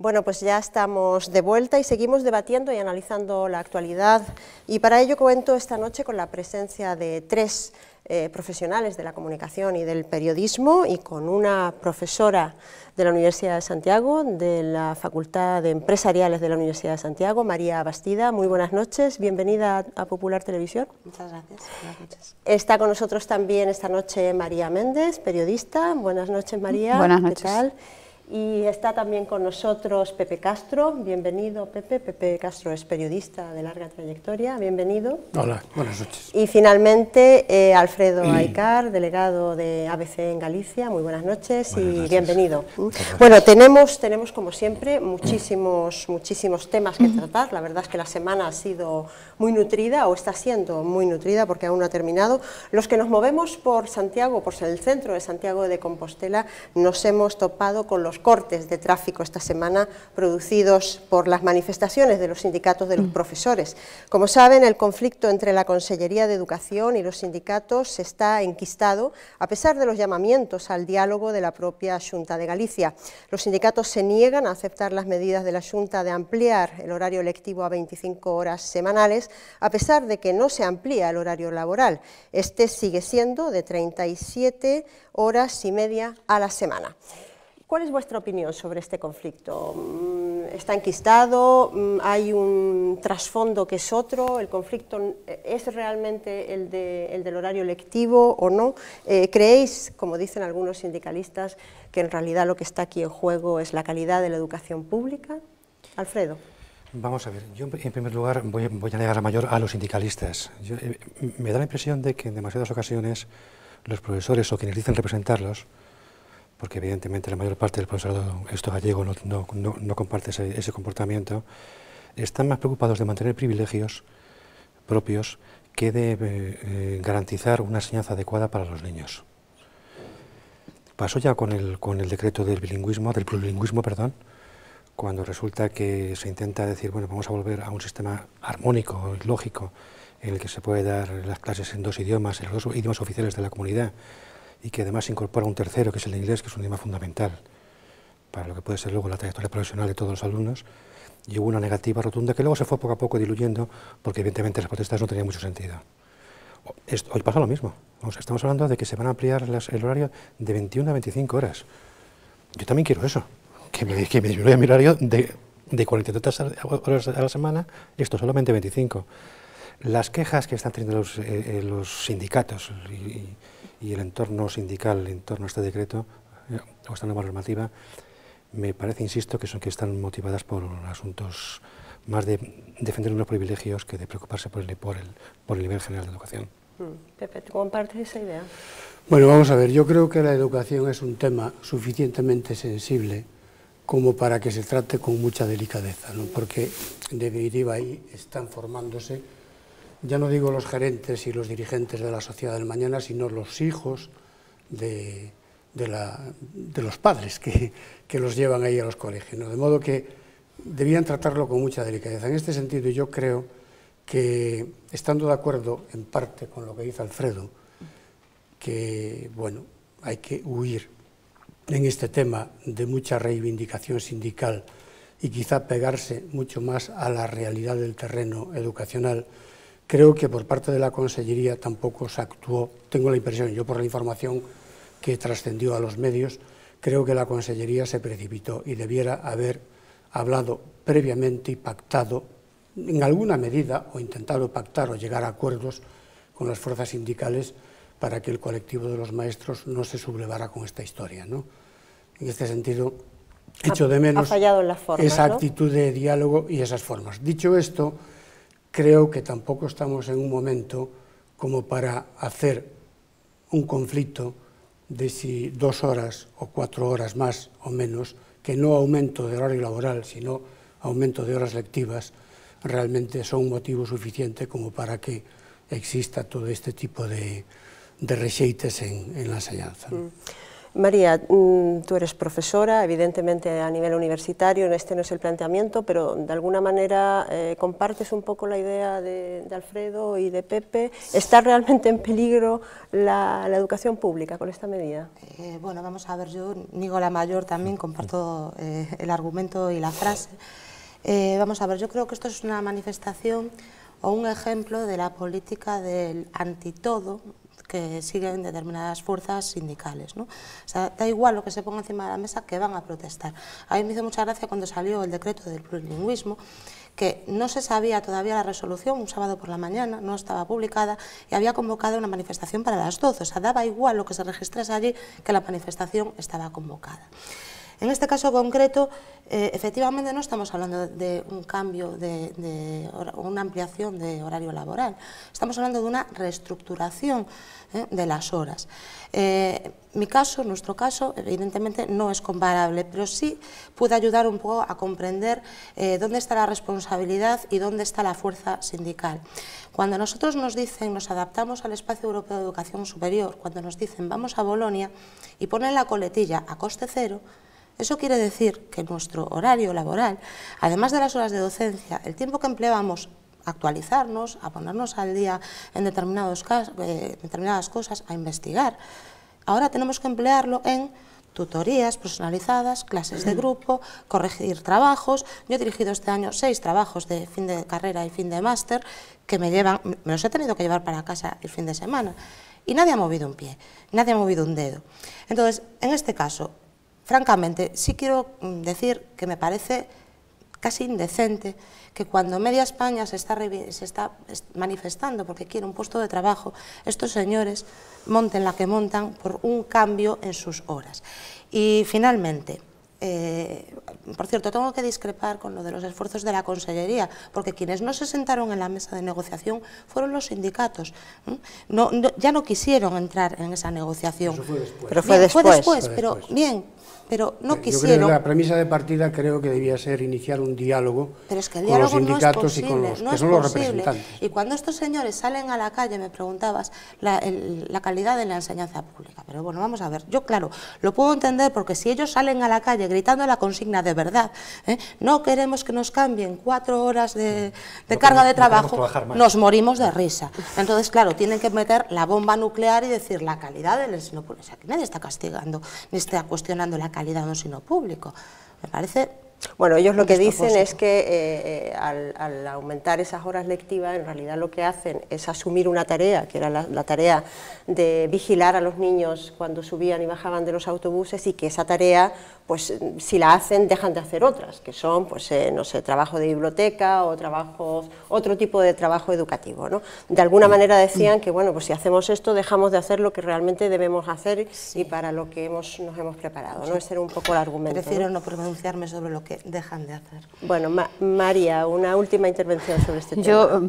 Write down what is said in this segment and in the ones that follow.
Bueno, pues ya estamos de vuelta y seguimos debatiendo y analizando la actualidad, y para ello cuento esta noche con la presencia de tres profesionales de la comunicación y del periodismo, y con una profesora de la Universidad de Santiago, de la Facultad de Empresariales de la Universidad de Santiago, María Bastida. Muy buenas noches, bienvenida a Popular Televisión. Muchas gracias, buenas noches. Está con nosotros también esta noche María Méndez, periodista. Buenas noches, María. Buenas noches. ¿Qué tal? Y está también con nosotros Pepe Castro. Bienvenido, Pepe. Pepe Castro es periodista de larga trayectoria. Bienvenido. Hola, buenas noches. Y finalmente Alfredo Aycar, delegado de ABC en Galicia. Muy buenas noches y bienvenido. Bueno, tenemos como siempre muchísimos temas que tratar. La verdad es que la semana ha sido muy nutrida, o está siendo muy nutrida porque aún no ha terminado. Los que nos movemos por Santiago, por el centro de Santiago de Compostela, nos hemos topado con los cortes de tráfico esta semana producidos por las manifestaciones de los sindicatos de los profesores. Como saben, el conflicto entre la Consellería de Educación y los sindicatos está enquistado, a pesar de los llamamientos al diálogo de la propia Xunta de Galicia. Los sindicatos se niegan a aceptar las medidas de la Xunta de ampliar el horario lectivo a 25 horas semanales, a pesar de que no se amplía el horario laboral. Este sigue siendo de 37 horas y media a la semana. ¿Cuál es vuestra opinión sobre este conflicto? ¿Está enquistado? ¿Hay un trasfondo que es otro? ¿El conflicto es realmente el del horario lectivo o no? ¿Creéis, como dicen algunos sindicalistas, que en realidad lo que está aquí en juego es la calidad de la educación pública? Alfredo. Vamos a ver, yo en primer lugar voy a negar la mayor a los sindicalistas. Me da la impresión de que en demasiadas ocasiones los profesores o quienes dicen representarlos, porque evidentemente la mayor parte del profesorado gallego no comparte ese comportamiento, están más preocupados de mantener privilegios propios que de garantizar una enseñanza adecuada para los niños. Pasó ya con el decreto del plurilingüismo, cuando resulta que se intenta decir, bueno, vamos a volver a un sistema armónico y lógico en el que se puede dar las clases en dos idiomas, en los dos idiomas oficiales de la comunidad, y que además incorpora un tercero, que es el inglés, que es un idioma fundamental para lo que puede ser luego la trayectoria profesional de todos los alumnos, y hubo una negativa rotunda que luego se fue poco a poco diluyendo, porque evidentemente las protestas no tenían mucho sentido. Hoy pasa lo mismo. Estamos hablando de que se van a ampliar el horario de 21 a 25 horas. Yo también quiero eso, que me disminuya mi horario de 42 horas a la semana, esto solamente 25. Las quejas que están teniendo los sindicatos y el entorno sindical en torno a este decreto o esta nueva normativa, me parece, insisto, que están motivadas por asuntos más de defender unos privilegios que de preocuparse por el nivel general de educación. Pepe, ¿te compartes esa idea? Bueno, vamos a ver, yo creo que la educación es un tema suficientemente sensible como para que se trate con mucha delicadeza, ¿no? Porque en definitiva ahí están formándose, ya no digo los gerentes y los dirigentes de la sociedad del mañana, sino los hijos de los padres que los llevan ahí a los colegios, ¿no? De modo que debían tratarlo con mucha delicadeza. En este sentido yo creo que, estando de acuerdo en parte con lo que dice Alfredo, que bueno, hay que huir en este tema de mucha reivindicación sindical y quizá pegarse mucho más a la realidad del terreno educacional. Creo que por parte de la Consellería tampoco se actuó, tengo la impresión, yo por la información que trascendió a los medios, creo que la Consellería se precipitó y debiera haber hablado previamente y pactado en alguna medida, o intentado pactar o llegar a acuerdos con las fuerzas sindicales para que el colectivo de los maestros no se sublevara con esta historia, ¿no? En este sentido, echo de menos esa actitud de diálogo y esas formas. Dicho esto, creo que tampoco estamos en un momento como para hacer un conflicto de si 2 horas o 4 horas más o menos, que no aumento de horario laboral, sino aumento de horas lectivas, realmente son un motivo suficiente como para que exista todo este tipo de rexeites en la enseñanza, ¿no? María, tú eres profesora, evidentemente a nivel universitario, este no es el planteamiento, pero de alguna manera compartes un poco la idea de Alfredo y de Pepe. ¿Está realmente en peligro la educación pública con esta medida? Bueno, vamos a ver, yo, Nicola Mayor, también comparto el argumento y la frase. Vamos a ver, yo creo que esto es una manifestación o un ejemplo de la política del antitodo que siguen determinadas fuerzas sindicales, ¿no? O sea, da igual lo que se ponga encima de la mesa, que van a protestar. A mí me hizo mucha gracia cuando salió el decreto del plurilingüismo, que no se sabía todavía la resolución, un sábado por la mañana, no estaba publicada, y había convocado una manifestación para las 12, o sea, daba igual lo que se registrase allí, que la manifestación estaba convocada. En este caso concreto, efectivamente no estamos hablando de un cambio, de una ampliación de horario laboral, estamos hablando de una reestructuración de las horas. Mi caso, nuestro caso, evidentemente no es comparable, pero sí puede ayudar un poco a comprender dónde está la responsabilidad y dónde está la fuerza sindical. Cuando nosotros nos dicen, nos adaptamos al espacio europeo de educación superior, cuando nos dicen vamos a Bolonia y ponen la coletilla a coste cero, eso quiere decir que nuestro horario laboral, además de las horas de docencia, el tiempo que empleamos a actualizarnos, a ponernos al día en determinadas cosas, a investigar, ahora tenemos que emplearlo en tutorías personalizadas, clases de grupo, corregir trabajos. Yo he dirigido este año 6 trabajos de fin de carrera y fin de máster que me los he tenido que llevar para casa el fin de semana y nadie ha movido un pie, nadie ha movido un dedo. Entonces, en este caso, francamente, sí quiero decir que me parece casi indecente que cuando media España se está manifestando porque quiere un puesto de trabajo, estos señores monten la que montan por un cambio en sus horas. Y finalmente, por cierto, tengo que discrepar con lo de los esfuerzos de la Consellería, porque quienes no se sentaron en la mesa de negociación fueron los sindicatos. Ya no quisieron entrar en esa negociación. Eso fue después. Pero fue después. Pero bien, pero no Yo quisieron. creo que la premisa de partida creo que debía ser iniciar un diálogo pero es que el con los diálogo sindicatos no es posible, y con los no que es son los posible. representantes. Y cuando estos señores salen a la calle, me preguntabas, la calidad de la enseñanza pública. Pero bueno, vamos a ver, yo claro, lo puedo entender porque si ellos salen a la calle gritando la consigna de verdad, no queremos que nos cambien 4 horas de carga de trabajo, nos morimos de risa. Entonces, claro, tienen que meter la bomba nuclear y decir la calidad del ensino público. O sea, que nadie está castigando ni está cuestionando la calidad del ensino público. Me parece... Bueno, ellos lo que dicen es que al aumentar esas horas lectivas, en realidad lo que hacen es asumir una tarea, que era la tarea de vigilar a los niños cuando subían y bajaban de los autobuses, y que esa tarea, pues si la hacen, dejan de hacer otras, que son, pues no sé, trabajo de biblioteca o otro tipo de trabajo educativo, ¿no? De alguna manera decían que, bueno, pues si hacemos esto, dejamos de hacer lo que realmente debemos hacer y para lo que nos hemos preparado, ¿no? Ese era un poco el argumento. Prefiero no pronunciarme sobre lo que dejan de hacer. Bueno, María, una última intervención sobre este tema. Yo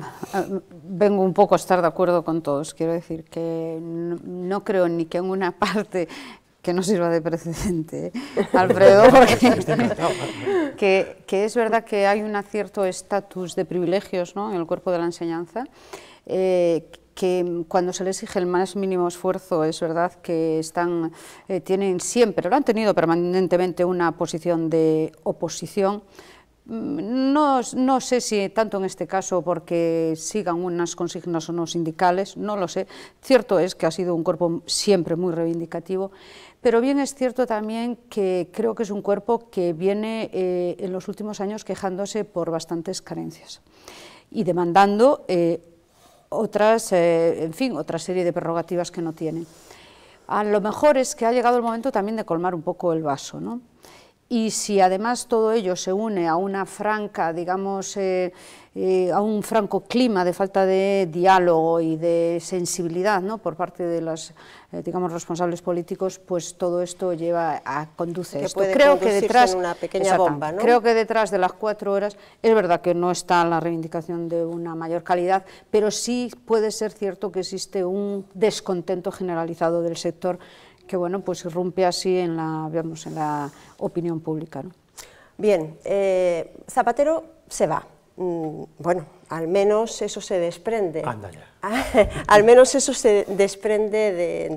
vengo un poco a estar de acuerdo con todos. Quiero decir que no creo ni que en una parte que no sirva de precedente, Alfredo, porque que es verdad que hay un cierto estatus de privilegios, ¿no?, en el cuerpo de la enseñanza, que cuando se les exige el más mínimo esfuerzo es verdad que tienen siempre, lo han tenido permanentemente, una posición de oposición. No sé si tanto en este caso porque sigan unas consignas o no sindicales, no lo sé. Cierto es que ha sido un cuerpo siempre muy reivindicativo, pero bien es cierto también que creo que es un cuerpo que viene en los últimos años quejándose por bastantes carencias y demandando otra serie de prerrogativas que no tienen. A lo mejor es que ha llegado el momento también de colmar un poco el vaso, ¿no? Y si además todo ello se une a una franca, digamos, a un franco clima de falta de diálogo y de sensibilidad, ¿no?, por parte de los digamos, responsables políticos, pues todo esto conduce esto. Creo que detrás, en una pequeña bomba, ¿no? Creo que detrás de las 4 horas es verdad que no está la reivindicación de una mayor calidad, pero sí puede ser cierto que existe un descontento generalizado del sector que, bueno, pues irrumpe así en la opinión pública, ¿no? Bien, Zapatero se va. bueno, al menos eso se desprende. Anda ya. Al menos eso se desprende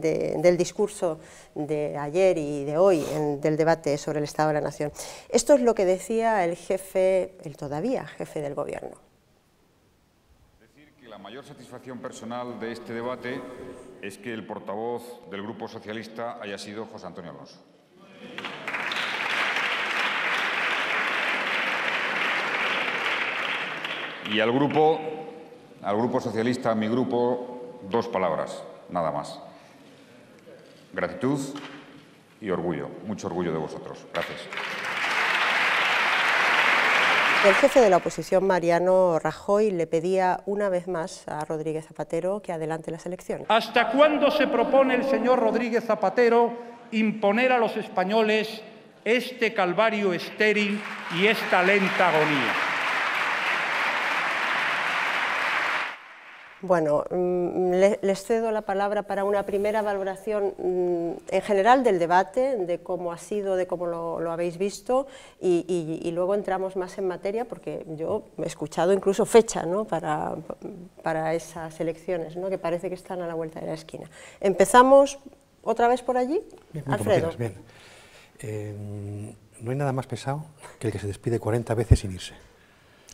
del discurso de ayer y de hoy, del debate sobre el Estado de la Nación. Esto es lo que decía el jefe, el todavía jefe del Gobierno. Decir que la mayor satisfacción personal de este debate es que el portavoz del Grupo Socialista haya sido José Antonio Alonso. Y al Grupo Socialista, a mi grupo, 2 palabras, nada más. Gratitud y orgullo, mucho orgullo de vosotros. Gracias. El jefe de la oposición, Mariano Rajoy, le pedía una vez más a Rodríguez Zapatero que adelante las elecciones. ¿Hasta cuándo se propone el señor Rodríguez Zapatero imponer a los españoles este calvario estéril y esta lenta agonía? Bueno, les cedo la palabra para una primera valoración en general del debate, de cómo ha sido, de cómo lo habéis visto, y luego entramos más en materia, porque yo he escuchado incluso fecha, ¿no?, para esas elecciones, ¿no?, que parece que están a la vuelta de la esquina. Empezamos otra vez por allí. Bien, Alfredo. Bien. No hay nada más pesado que el que se despide 40 veces sin irse.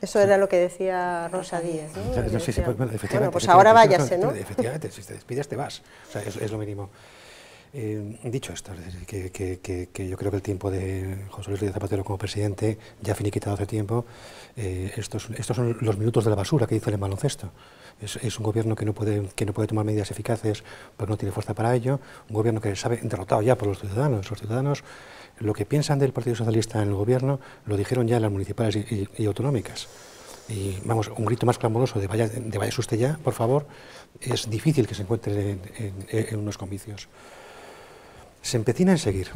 Eso era lo que decía Rosa Díez, ¿no? Sí, bueno, efectivamente. Bueno, pues ahora váyase, ¿no? Efectivamente, si te despides te vas. O sea, es lo mínimo. Dicho esto, es decir, que yo creo que el tiempo de José Luis Rodríguez Zapatero como presidente ya ha finiquitado hace tiempo. Estos son los minutos de la basura que dice el baloncesto. Es un gobierno que no puede tomar medidas eficaces porque no tiene fuerza para ello. Un gobierno que sabe derrotado ya por los ciudadanos. Los ciudadanos lo que piensan del Partido Socialista en el gobierno lo dijeron ya en las municipales y autonómicas. Y vamos, un grito más clamoroso de vaya usted ya, por favor, es difícil que se encuentre en unos comicios. Se empecina en seguir,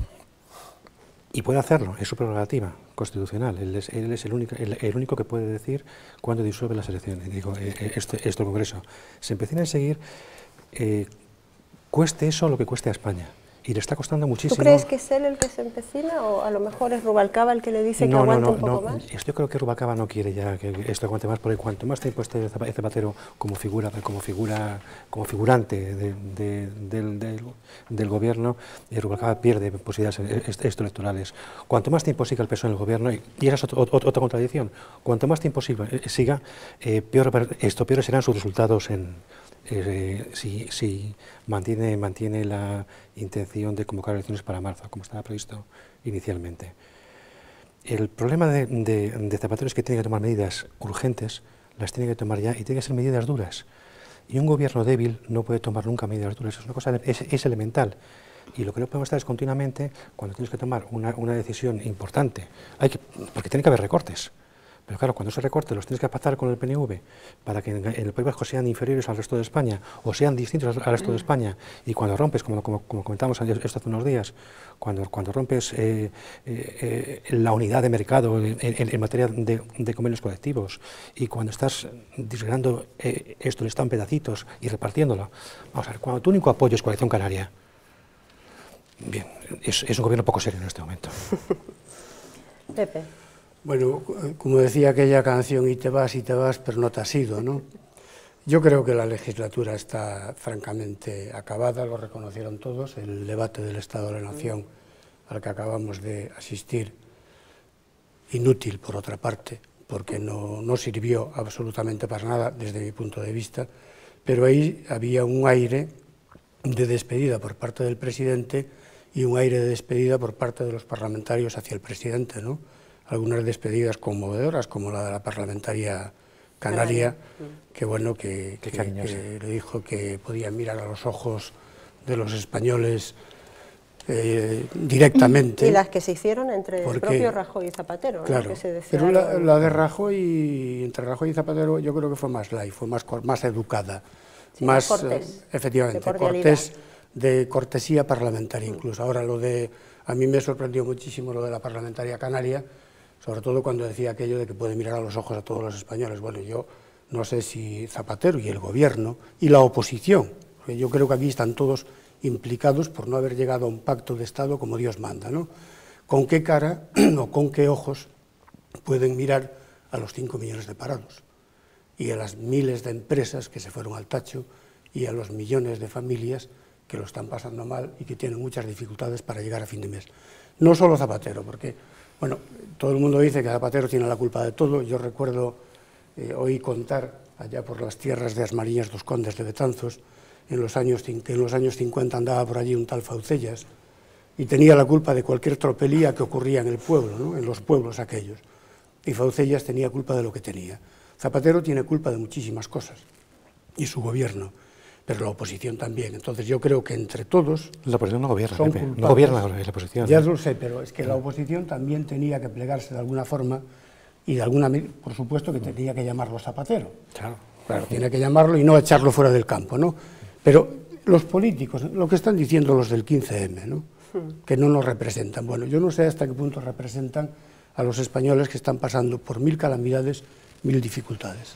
y puede hacerlo, es su prerrogativa constitucional. Él es el único que puede decir cuándo disuelve las elecciones. Digo, esto el Congreso. Se empecina en seguir, cueste eso lo que cueste a España. Y le está costando muchísimo. ¿Tú crees que es él el que se empecina o a lo mejor es Rubalcaba el que le dice que aguante un poco más? Yo creo que Rubalcaba no quiere ya que esto aguante más, porque cuanto más tiempo esté Zapatero como figurante del gobierno, Rubalcaba pierde posibilidades electorales. Cuanto más tiempo siga el PSOE en el gobierno, y esa es otra contradicción, cuanto más tiempo siga, peores serán sus resultados si mantiene la intención de convocar elecciones para marzo, como estaba previsto inicialmente. El problema de Zapatero es que tiene que tomar medidas urgentes, las tiene que tomar ya, y tiene que ser medidas duras. Y un gobierno débil no puede tomar nunca medidas duras, es una cosa es elemental. Y lo que no podemos estar es continuamente, cuando tienes que tomar una decisión importante, porque tiene que haber recortes. Pero claro, cuando esos recortes los tienes que pactar con el PNV para que en el País Vasco sean inferiores al resto de España o sean distintos al resto de España, y cuando rompes, como comentamos esto hace unos días, cuando rompes la unidad de mercado en materia de convenios colectivos, y cuando estás disgregando esto, el Estado en pedacitos y repartiéndolo, vamos a ver, cuando tu único apoyo es Coalición Canaria, bien, es un gobierno poco serio en este momento. Pepe. Bueno, como decía aquella canción, y te vas, pero no te has ido, ¿no? Yo creo que la legislatura está francamente acabada, lo reconocieron todos. El debate del Estado de la Nación al que acabamos de asistir, inútil por otra parte, porque no sirvió absolutamente para nada desde mi punto de vista, pero ahí había un aire de despedida por parte del presidente y un aire de despedida por parte de los parlamentarios hacia el presidente, ¿no? Algunas despedidas conmovedoras, como la de la parlamentaria canaria, que bueno, que le dijo que podía mirar a los ojos de los españoles directamente. Y las que se hicieron entre el propio Rajoy y Zapatero, claro, ¿no? Que se pero la de Rajoy, entre Rajoy y Zapatero, yo creo que fue más light, fue más educada, sí, más cortés, efectivamente, de cortesía parlamentaria incluso. Ahora a mí me sorprendió muchísimo lo de la parlamentaria canaria, sobre todo cuando decía aquello de que puede mirar a los ojos a todos los españoles. Bueno, yo no sé si Zapatero y el gobierno y la oposición, porque yo creo que aquí están todos implicados por no haber llegado a un pacto de Estado como Dios manda, ¿no? ¿Con qué cara o con qué ojos pueden mirar a los 5 millones de parados y a las miles de empresas que se fueron al tacho y a los millones de familias que lo están pasando mal y que tienen muchas dificultades para llegar a fin de mes. No solo Zapatero, porque, bueno, todo el mundo dice que Zapatero tiene la culpa de todo. Yo recuerdo, oí contar allá por las tierras de Asmariñas dos Condes de Betanzos, en los años 50 andaba por allí un tal Faucellas y tenía la culpa de cualquier tropelía que ocurría en el pueblo, ¿no?, en los pueblos aquellos. Y Faucellas tenía culpa de lo que tenía. Zapatero tiene culpa de muchísimas cosas, y su gobierno, pero la oposición también. Entonces yo creo que entre todos... La oposición no gobierna, son Pepe, no gobierna la oposición. Ya lo sé, pero es que la oposición también tenía que plegarse de alguna forma y de alguna, por supuesto que tenía que llamarlo Zapatero. Claro, tiene que llamarlo y no echarlo fuera del campo, ¿no? Pero los políticos, lo que están diciendo los del 15M, ¿no?, que no nos representan. Bueno, yo no sé hasta qué punto representan a los españoles que están pasando por 1000 calamidades, 1000 dificultades.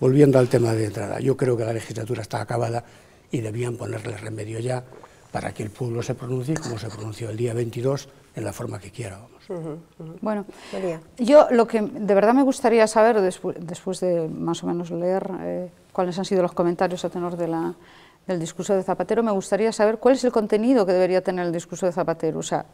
Volviendo al tema de entrada, yo creo que la legislatura está acabada y debían ponerle remedio ya para que el pueblo se pronuncie como se pronunció el día 22 en la forma que quiera. Vamos. Bueno, yo lo que de verdad me gustaría saber, después de más o menos leer cuáles han sido los comentarios a tenor del discurso de Zapatero, me gustaría saber cuál es el contenido que debería tener el discurso de Zapatero. O sea,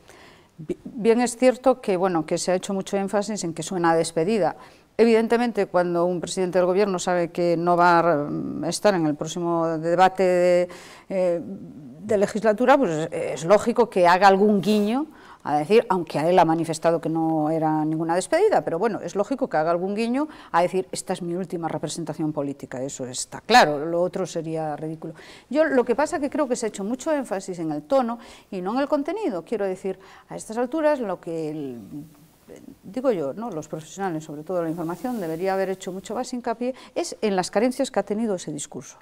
bien es cierto que, bueno, que se ha hecho mucho énfasis en que suena a despedida. Evidentemente, cuando un presidente del gobierno sabe que no va a estar en el próximo debate de legislatura, pues es lógico que haga algún guiño a decir, aunque a él ha manifestado que no era ninguna despedida, pero bueno, es lógico que haga algún guiño a decir, esta es mi última representación política, eso está claro, lo otro sería ridículo. Yo lo que pasa es que creo que se ha hecho mucho énfasis en el tono y no en el contenido. Quiero decir, a estas alturas lo que... digo yo, ¿no?, los profesionales, sobre todo la información, debería haber hecho mucho más hincapié es en las carencias que ha tenido ese discurso.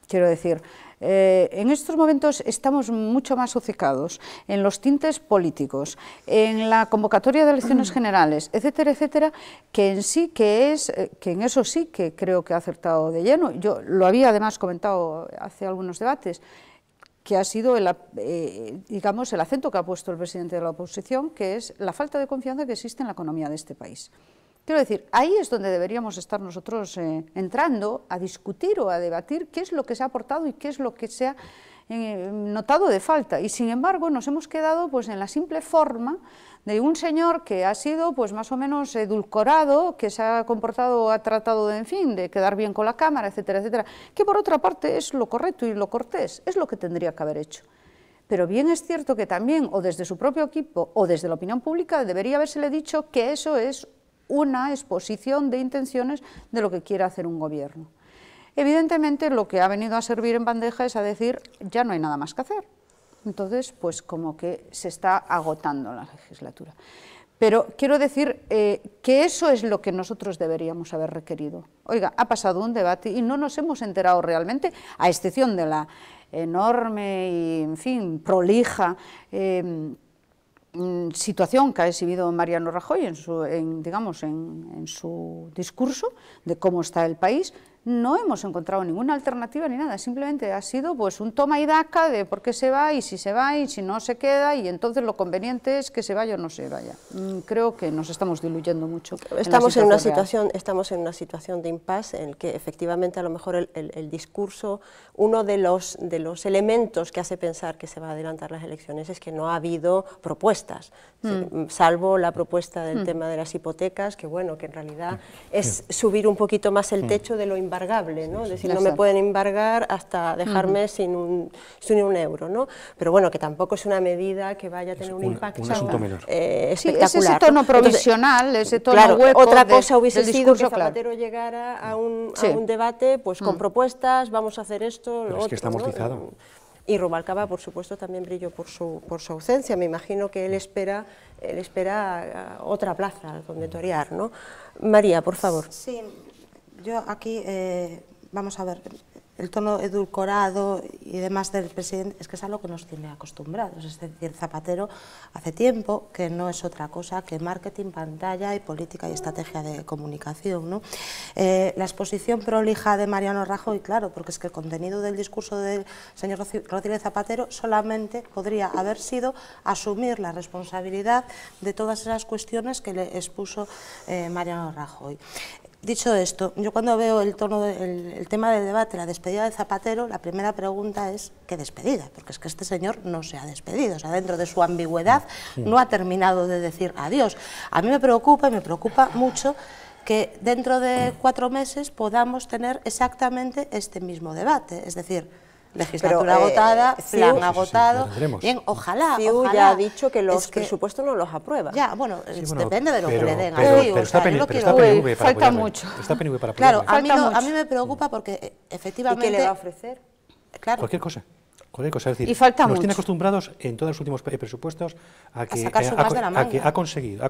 Quiero decir, en estos momentos estamos mucho más obcecados en los tintes políticos, en la convocatoria de elecciones generales, etcétera, etcétera, que en sí que en eso sí que creo que ha acertado de lleno. Yo lo había además comentado hace algunos debates, que ha sido digamos, el acento que ha puesto el presidente de la oposición, que es la falta de confianza que existe en la economía de este país. Quiero decir, ahí es donde deberíamos estar nosotros entrando a discutir o a debatir qué es lo que se ha aportado y qué es lo que se ha notado de falta. Y sin embargo nos hemos quedado pues en la simple forma de un señor que ha sido pues más o menos edulcorado, que se ha comportado, ha tratado de, en fin, de quedar bien con la Cámara, etcétera, etcétera, que por otra parte es lo correcto y lo cortés, es lo que tendría que haber hecho. Pero bien es cierto que también, o desde su propio equipo, o desde la opinión pública, debería habérsele dicho que eso es una exposición de intenciones de lo que quiere hacer un gobierno. Evidentemente lo que ha venido a servir en bandeja es a decir, ya no hay nada más que hacer. Entonces, pues como que se está agotando la legislatura. Pero quiero decir que eso es lo que nosotros deberíamos haber requerido. Oiga, ha pasado un debate y no nos hemos enterado realmente, a excepción de la enorme y, en fin, prolija situación que ha exhibido Mariano Rajoy en su discurso de cómo está el país. No hemos encontrado ninguna alternativa ni nada, simplemente ha sido pues un toma y daca de por qué se va y si no se queda, y entonces lo conveniente es que se vaya o no se vaya. Creo que nos estamos diluyendo mucho. Estamos en una situación de impasse en el que efectivamente a lo mejor el discurso, uno de los elementos que hace pensar que se va a adelantar las elecciones es que no ha habido propuestas, salvo la propuesta del tema de las hipotecas, que bueno, que en realidad es subir un poquito más el techo de lo embargable, ¿no? Es decir, no me pueden embargar hasta dejarme sin un euro, ¿no? Pero bueno, que tampoco es una medida que vaya a tener un impacto espectacular. Sí, es ese tono provisional, entonces, ese tono claro, hueco. Otra cosa hubiese sido que Zapatero llegara a un debate pues con propuestas, vamos a hacer esto, lo otro. Es que está amortizado. ¿No? Y Rubalcaba, por supuesto, también brilló por su ausencia. Me imagino que él espera otra plaza donde torear, ¿no? María, por favor. Sí, yo aquí, vamos a ver, el tono edulcorado y demás del presidente, es que es a lo que nos tiene acostumbrados. Es decir, Zapatero hace tiempo que no es otra cosa que marketing, pantalla y política y estrategia de comunicación, ¿no? La exposición prolija de Mariano Rajoy, claro, porque es que el contenido del discurso del señor Rodríguez Zapatero solamente podría haber sido asumir la responsabilidad de todas esas cuestiones que le expuso Mariano Rajoy. Dicho esto, yo cuando veo el tema del debate, la despedida de Zapatero, la primera pregunta es ¿qué despedida? Porque es que este señor no se ha despedido, o sea, dentro de su ambigüedad no ha terminado de decir adiós. A mí me preocupa, y me preocupa mucho, que dentro de 4 meses podamos tener exactamente este mismo debate, es decir, legislatura agotada, plan agotado. Bien, ojalá. CiU ya ha dicho que los presupuestos no los aprueba. Ya, bueno, depende de lo que le den a CiU. Pero está PNV para falta mucho. Está PNV para apoyarle. Claro, a mí me preocupa porque efectivamente... ¿Y qué le va a ofrecer? Claro. Cualquier cosa. Es decir, y falta nos mucho. tiene acostumbrados en todos los últimos presupuestos a que ha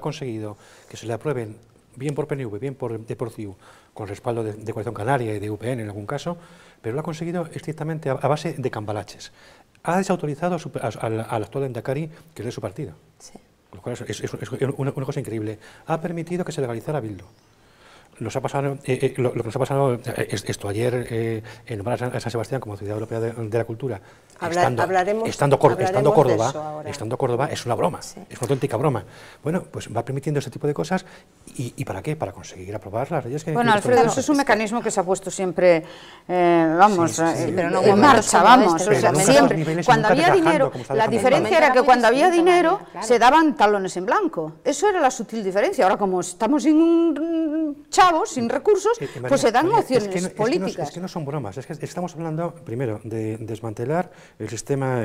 conseguido que se le aprueben bien por PNV, bien por CiU, con respaldo de Coalición Canaria y de UPN en algún caso, pero lo ha conseguido estrictamente a base de cambalaches. Ha desautorizado al actual Endacari, que es de su partido, sí. Lo cual es una cosa increíble. Ha permitido que se legalizara Bildu. Lo que nos ha pasado esto ayer en nombrar a San Sebastián como ciudad europea de la cultura, estando Córdoba es una broma, sí. Es una auténtica broma. Bueno, pues va permitiendo ese tipo de cosas y ¿para qué? Para conseguir aprobar las leyes que... Bueno, Alfredo, eso es un mecanismo que se ha puesto siempre, pero no en marcha, siempre. Cuando había dinero, la diferencia era que cuando había dinero se daban talones en blanco. Eso era la sutil diferencia. Ahora, como estamos sin un sin recursos, pues se dan opciones políticas. Es que no son bromas, es que estamos hablando, primero, de desmantelar el sistema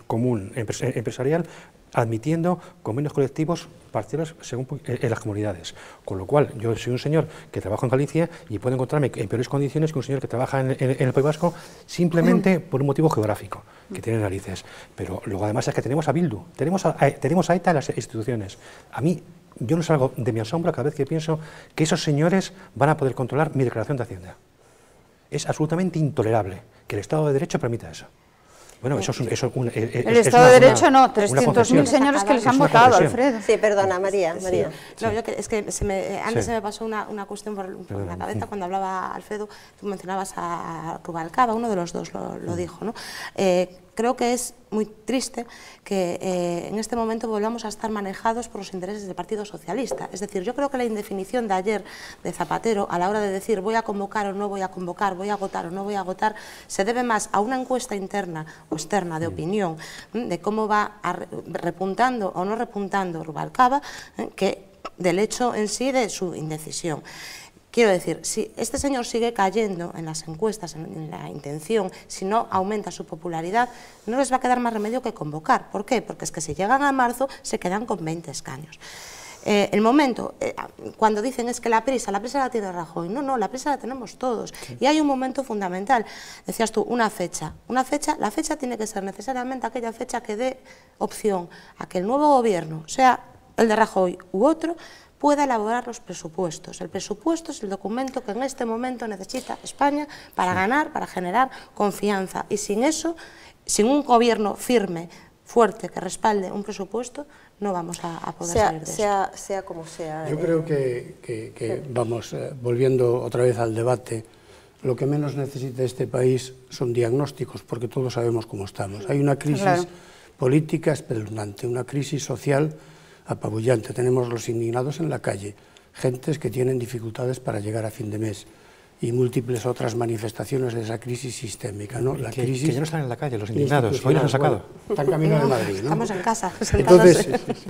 común empresarial, admitiendo convenios colectivos parciales según en las comunidades. Con lo cual, yo soy un señor que trabaja en Galicia y puedo encontrarme en peores condiciones que un señor que trabaja en el País Vasco simplemente por un motivo geográfico, que tiene narices. Pero luego además es que tenemos a Bildu, tenemos a ETA en las instituciones. A mí, yo no salgo de mi asombro cada vez que pienso que esos señores van a poder controlar mi declaración de Hacienda. Es absolutamente intolerable que el Estado de Derecho permita eso. Bueno, eso es el Estado de Derecho no, 300.000 señores que les han votado, Alfredo. Sí, perdona, María. No, es que antes se me pasó una cuestión por la cabeza cuando hablaba Alfredo, tú mencionabas a Rubalcaba, uno de los dos lo dijo, ¿no? Creo que es muy triste que en este momento volvamos a estar manejados por los intereses del Partido Socialista. Es decir, yo creo que la indefinición de ayer de Zapatero a la hora de decir voy a convocar o no voy a convocar, voy a agotar o no voy a agotar, se debe más a una encuesta interna o externa de opinión de cómo va repuntando o no repuntando Rubalcaba que del hecho en sí de su indecisión. Quiero decir, si este señor sigue cayendo en las encuestas, en la intención, si no aumenta su popularidad, no les va a quedar más remedio que convocar. ¿Por qué? Porque es que si llegan a marzo se quedan con 20 escaños. El momento, cuando dicen es que la prisa la tiene Rajoy, no, la prisa la tenemos todos. Sí. Y hay un momento fundamental, decías tú, la fecha tiene que ser necesariamente aquella fecha que dé opción a que el nuevo gobierno, sea el de Rajoy u otro, pueda elaborar los presupuestos. El presupuesto es el documento que en este momento necesita España para ganar, para generar confianza. Y sin eso, sin un gobierno firme, fuerte, que respalde un presupuesto, no vamos a poder salir de eso. Sea como sea. Yo creo que vamos, volviendo otra vez al debate, lo que menos necesita este país son diagnósticos, porque todos sabemos cómo estamos. Hay una crisis política espeluznante, una crisis social apabullante. Tenemos los indignados en la calle, gentes que tienen dificultades para llegar a fin de mes y múltiples otras manifestaciones de esa crisis sistémica, ¿no? La crisis que ya no están en la calle, los indignados, hoy los han sacado. Bueno, están camino de Madrid, ¿no? Estamos en casa. Entonces,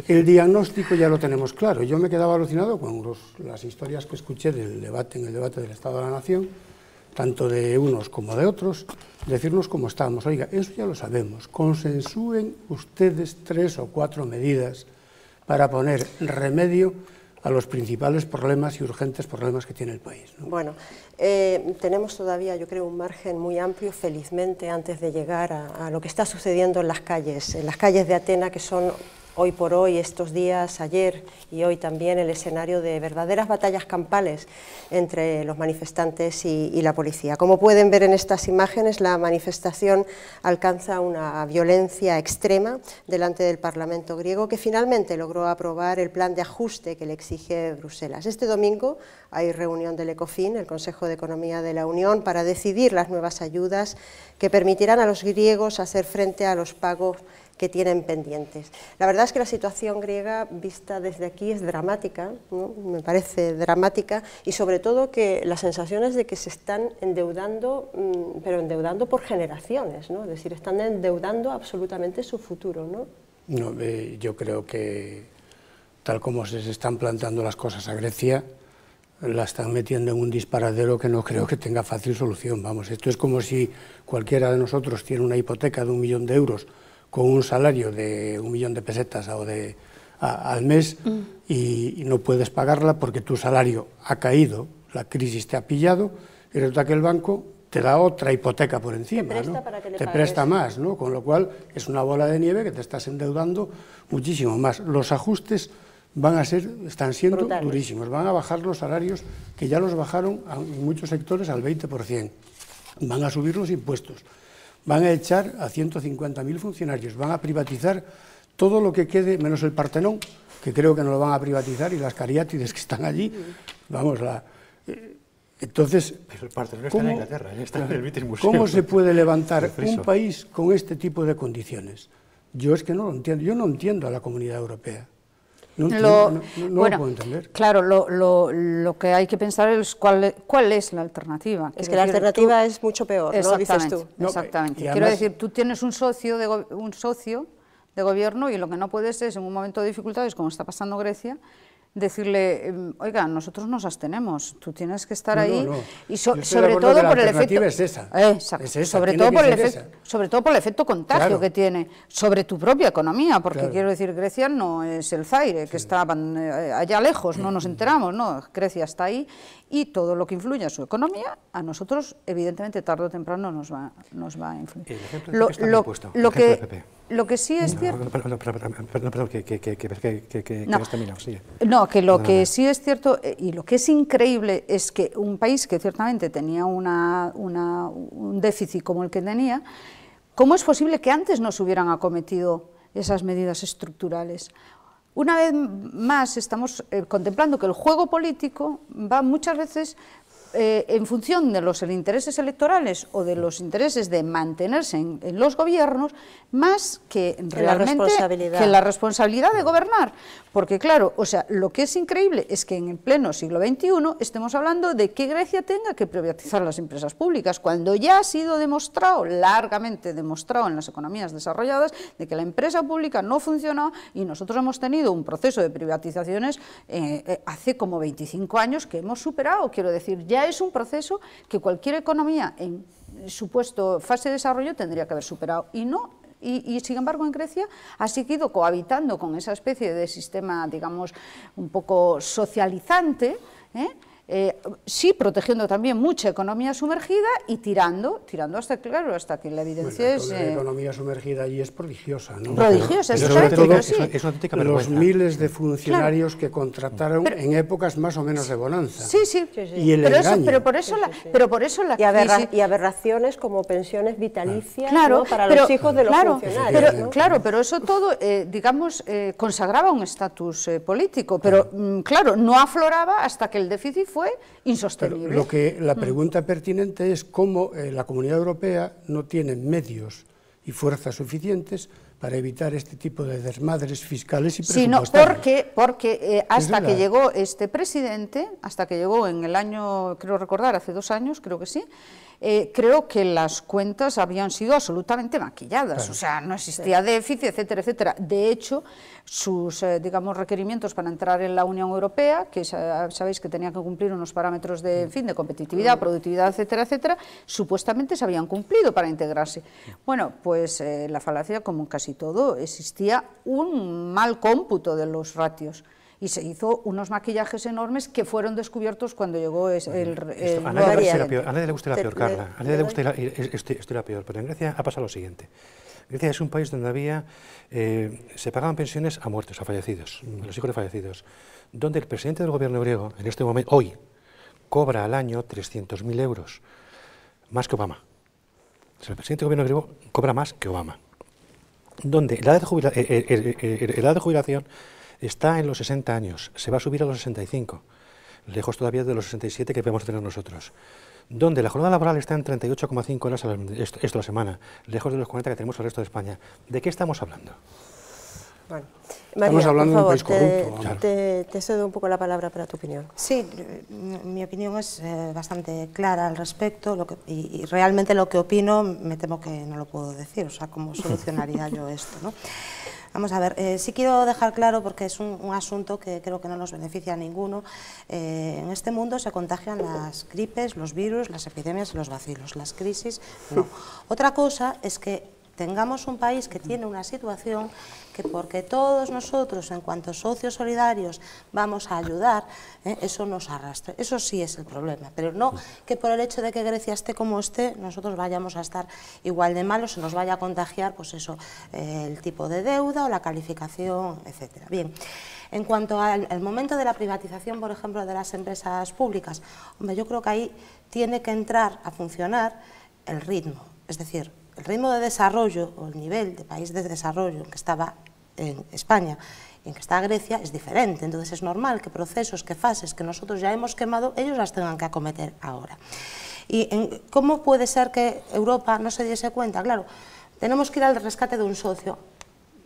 el diagnóstico ya lo tenemos claro. Yo me quedaba alucinado con las historias que escuché en el debate del Estado de la Nación, tanto de unos como de otros, decirnos cómo estamos. Oiga, eso ya lo sabemos. Consensúen ustedes 3 o 4 medidas para poner remedio a los principales problemas y urgentes problemas que tiene el país, ¿no? Bueno, tenemos todavía, yo creo, un margen muy amplio, felizmente, antes de llegar a lo que está sucediendo en las calles de Atenas, que son hoy por hoy, estos días, ayer y hoy también, el escenario de verdaderas batallas campales entre los manifestantes y la policía. Como pueden ver en estas imágenes, la manifestación alcanza una violencia extrema delante del Parlamento griego, que finalmente logró aprobar el plan de ajuste que le exige Bruselas. Este domingo hay reunión del ECOFIN, el Consejo de Economía de la Unión, para decidir las nuevas ayudas que permitirán a los griegos hacer frente a los pagos que tienen pendientes. La verdad es que la situación griega vista desde aquí es dramática, ¿no? Me parece dramática, y sobre todo que la sensación es de que se están endeudando, pero endeudando por generaciones, ¿no? Es decir, están endeudando absolutamente su futuro, ¿no? No, yo creo que tal como se están planteando las cosas a Grecia, la están metiendo en un disparadero que no creo que tenga fácil solución. Vamos, esto es como si cualquiera de nosotros tiene una hipoteca de 1 millón de euros con un salario de 1 millón de pesetas al mes y no puedes pagarla porque tu salario ha caído, la crisis te ha pillado y resulta que el banco te da otra hipoteca por encima, te presta, ¿no? Para que le pagues. Presta más, ¿no? Con lo cual es una bola de nieve que te estás endeudando muchísimo más. Los ajustes están siendo brutales, durísimos, van a bajar los salarios que ya los bajaron en muchos sectores al 20%, van a subir los impuestos, van a echar a 150.000 funcionarios, van a privatizar todo lo que quede, menos el Partenón, que creo que no lo van a privatizar, y las cariátides que están allí, vamos, entonces, pero el Partenón está en Inglaterra, está en el British Museum. ¿Cómo se puede levantar un país con este tipo de condiciones? Yo es que no lo entiendo, yo no entiendo a la Comunidad Europea. No lo puedo entender. Claro, lo que hay que pensar es cuál es la alternativa. Es que la alternativa es mucho peor, ¿no? Dices tú. Exactamente. Quiero decir, tú tienes un socio de gobierno y lo que no puedes es, en un momento de dificultades, como está pasando Grecia, decirle, oiga, nosotros nos abstenemos, tú tienes que estar ahí, y sobre todo por el efecto, es esa, sobre todo por el efecto contagio que tiene sobre tu propia economía, porque quiero decir, Grecia no es el Zaire, que está allá lejos, no nos enteramos, no, Grecia está ahí, y todo lo que influye a su economía, a nosotros, evidentemente, tarde o temprano nos va a influir. Lo que sí es cierto... Perdón, que has terminado, sigue. No, que lo que sí es cierto, y lo que es increíble, es que un país que ciertamente tenía un déficit como el que tenía, ¿cómo es posible que antes no se hubieran acometido esas medidas estructurales? Una vez más estamos contemplando que el juego político va muchas veces en función de los intereses electorales o de los intereses de mantenerse en los gobiernos, más que realmente la responsabilidad de gobernar. Porque claro, o sea, lo que es increíble es que en el pleno siglo XXI estemos hablando de que Grecia tenga que privatizar las empresas públicas, cuando ya ha sido demostrado, largamente demostrado en las economías desarrolladas, de que la empresa pública no funciona, y nosotros hemos tenido un proceso de privatizaciones hace como 25 años que hemos superado. Quiero decir, ya es un proceso que cualquier economía en supuesto fase de desarrollo tendría que haber superado, y no. Y sin embargo en Grecia ha seguido cohabitando con esa especie de sistema, digamos, un poco socializante, sí protegiendo también mucha economía sumergida y tirando hasta que la evidencia es... La economía sumergida allí es prodigiosa, ¿no? Prodigiosa, es los miles de funcionarios que contrataron en épocas más o menos de bonanza. Sí. Y el engaño. Pero por eso la crisis... Y aberraciones como pensiones vitalicias, ¿no? Para los hijos de los funcionarios. Pero eso todo, digamos, consagraba un estatus político, pero claro, no afloraba hasta que el déficit fue insostenible. Pero la pregunta pertinente es cómo la Comunidad Europea no tiene medios y fuerzas suficientes para evitar este tipo de desmadres fiscales y presupuestarios. Sí, porque hasta que llegó este presidente, hasta que llegó en el año, creo recordar, hace 2 años, creo que sí, creo que las cuentas habían sido absolutamente maquilladas, claro. O sea, no existía déficit, etcétera, etcétera. De hecho, sus, digamos, requerimientos para entrar en la Unión Europea, que sabéis que tenía que cumplir unos parámetros de, en fin, de competitividad, productividad, etcétera, etcétera, supuestamente se habían cumplido para integrarse. Bueno, pues la falacia, como casi todo, existía un mal cómputo de los ratios. Y se hizo unos maquillajes enormes que fueron descubiertos cuando llegó a nadie le gusta la peor, Carla. A nadie le gusta la peor, pero en Grecia ha pasado lo siguiente. Grecia es un país donde se pagaban pensiones a muertos, a fallecidos, a los hijos de fallecidos, donde el presidente del gobierno griego, en este momento, hoy, cobra al año 300.000 euros, más que Obama. O sea, el presidente del gobierno griego cobra más que Obama. Donde la edad de jubilación está en los 60 años, se va a subir a los 65, lejos todavía de los 67 que podemos tener nosotros. Donde la jornada laboral está en 38,5 horas a la semana, lejos de los 40 que tenemos el resto de España. ¿De qué estamos hablando? Bueno, María, estamos hablando de un país corrupto. Claro. Te cedo un poco la palabra para tu opinión. Sí, mi opinión es bastante clara al respecto y realmente lo que opino me temo que no lo puedo decir, o sea, cómo solucionaría yo esto, ¿no? Vamos a ver, sí quiero dejar claro, porque es un asunto que creo que no nos beneficia a ninguno. En este mundo se contagian las gripes, los virus, las epidemias y los bacilos, las crisis no. Otra cosa es que tengamos un país que tiene una situación que porque todos nosotros, en cuanto socios solidarios, vamos a ayudar, eso nos arrastra. Eso sí es el problema, pero no que por el hecho de que Grecia esté como esté, nosotros vayamos a estar igual de malos, se nos vaya a contagiar, pues eso, el tipo de deuda o la calificación, etcétera. Bien, en cuanto al momento de la privatización, por ejemplo, de las empresas públicas, hombre, yo creo que ahí tiene que entrar a funcionar el ritmo, es decir, el ritmo de desarrollo o el nivel de país de desarrollo en que estaba en España y en que está Grecia es diferente, entonces es normal que procesos, que fases que nosotros ya hemos quemado, ellos las tengan que acometer ahora. ¿Y cómo puede ser que Europa no se diese cuenta? Claro, tenemos que ir al rescate de un socio.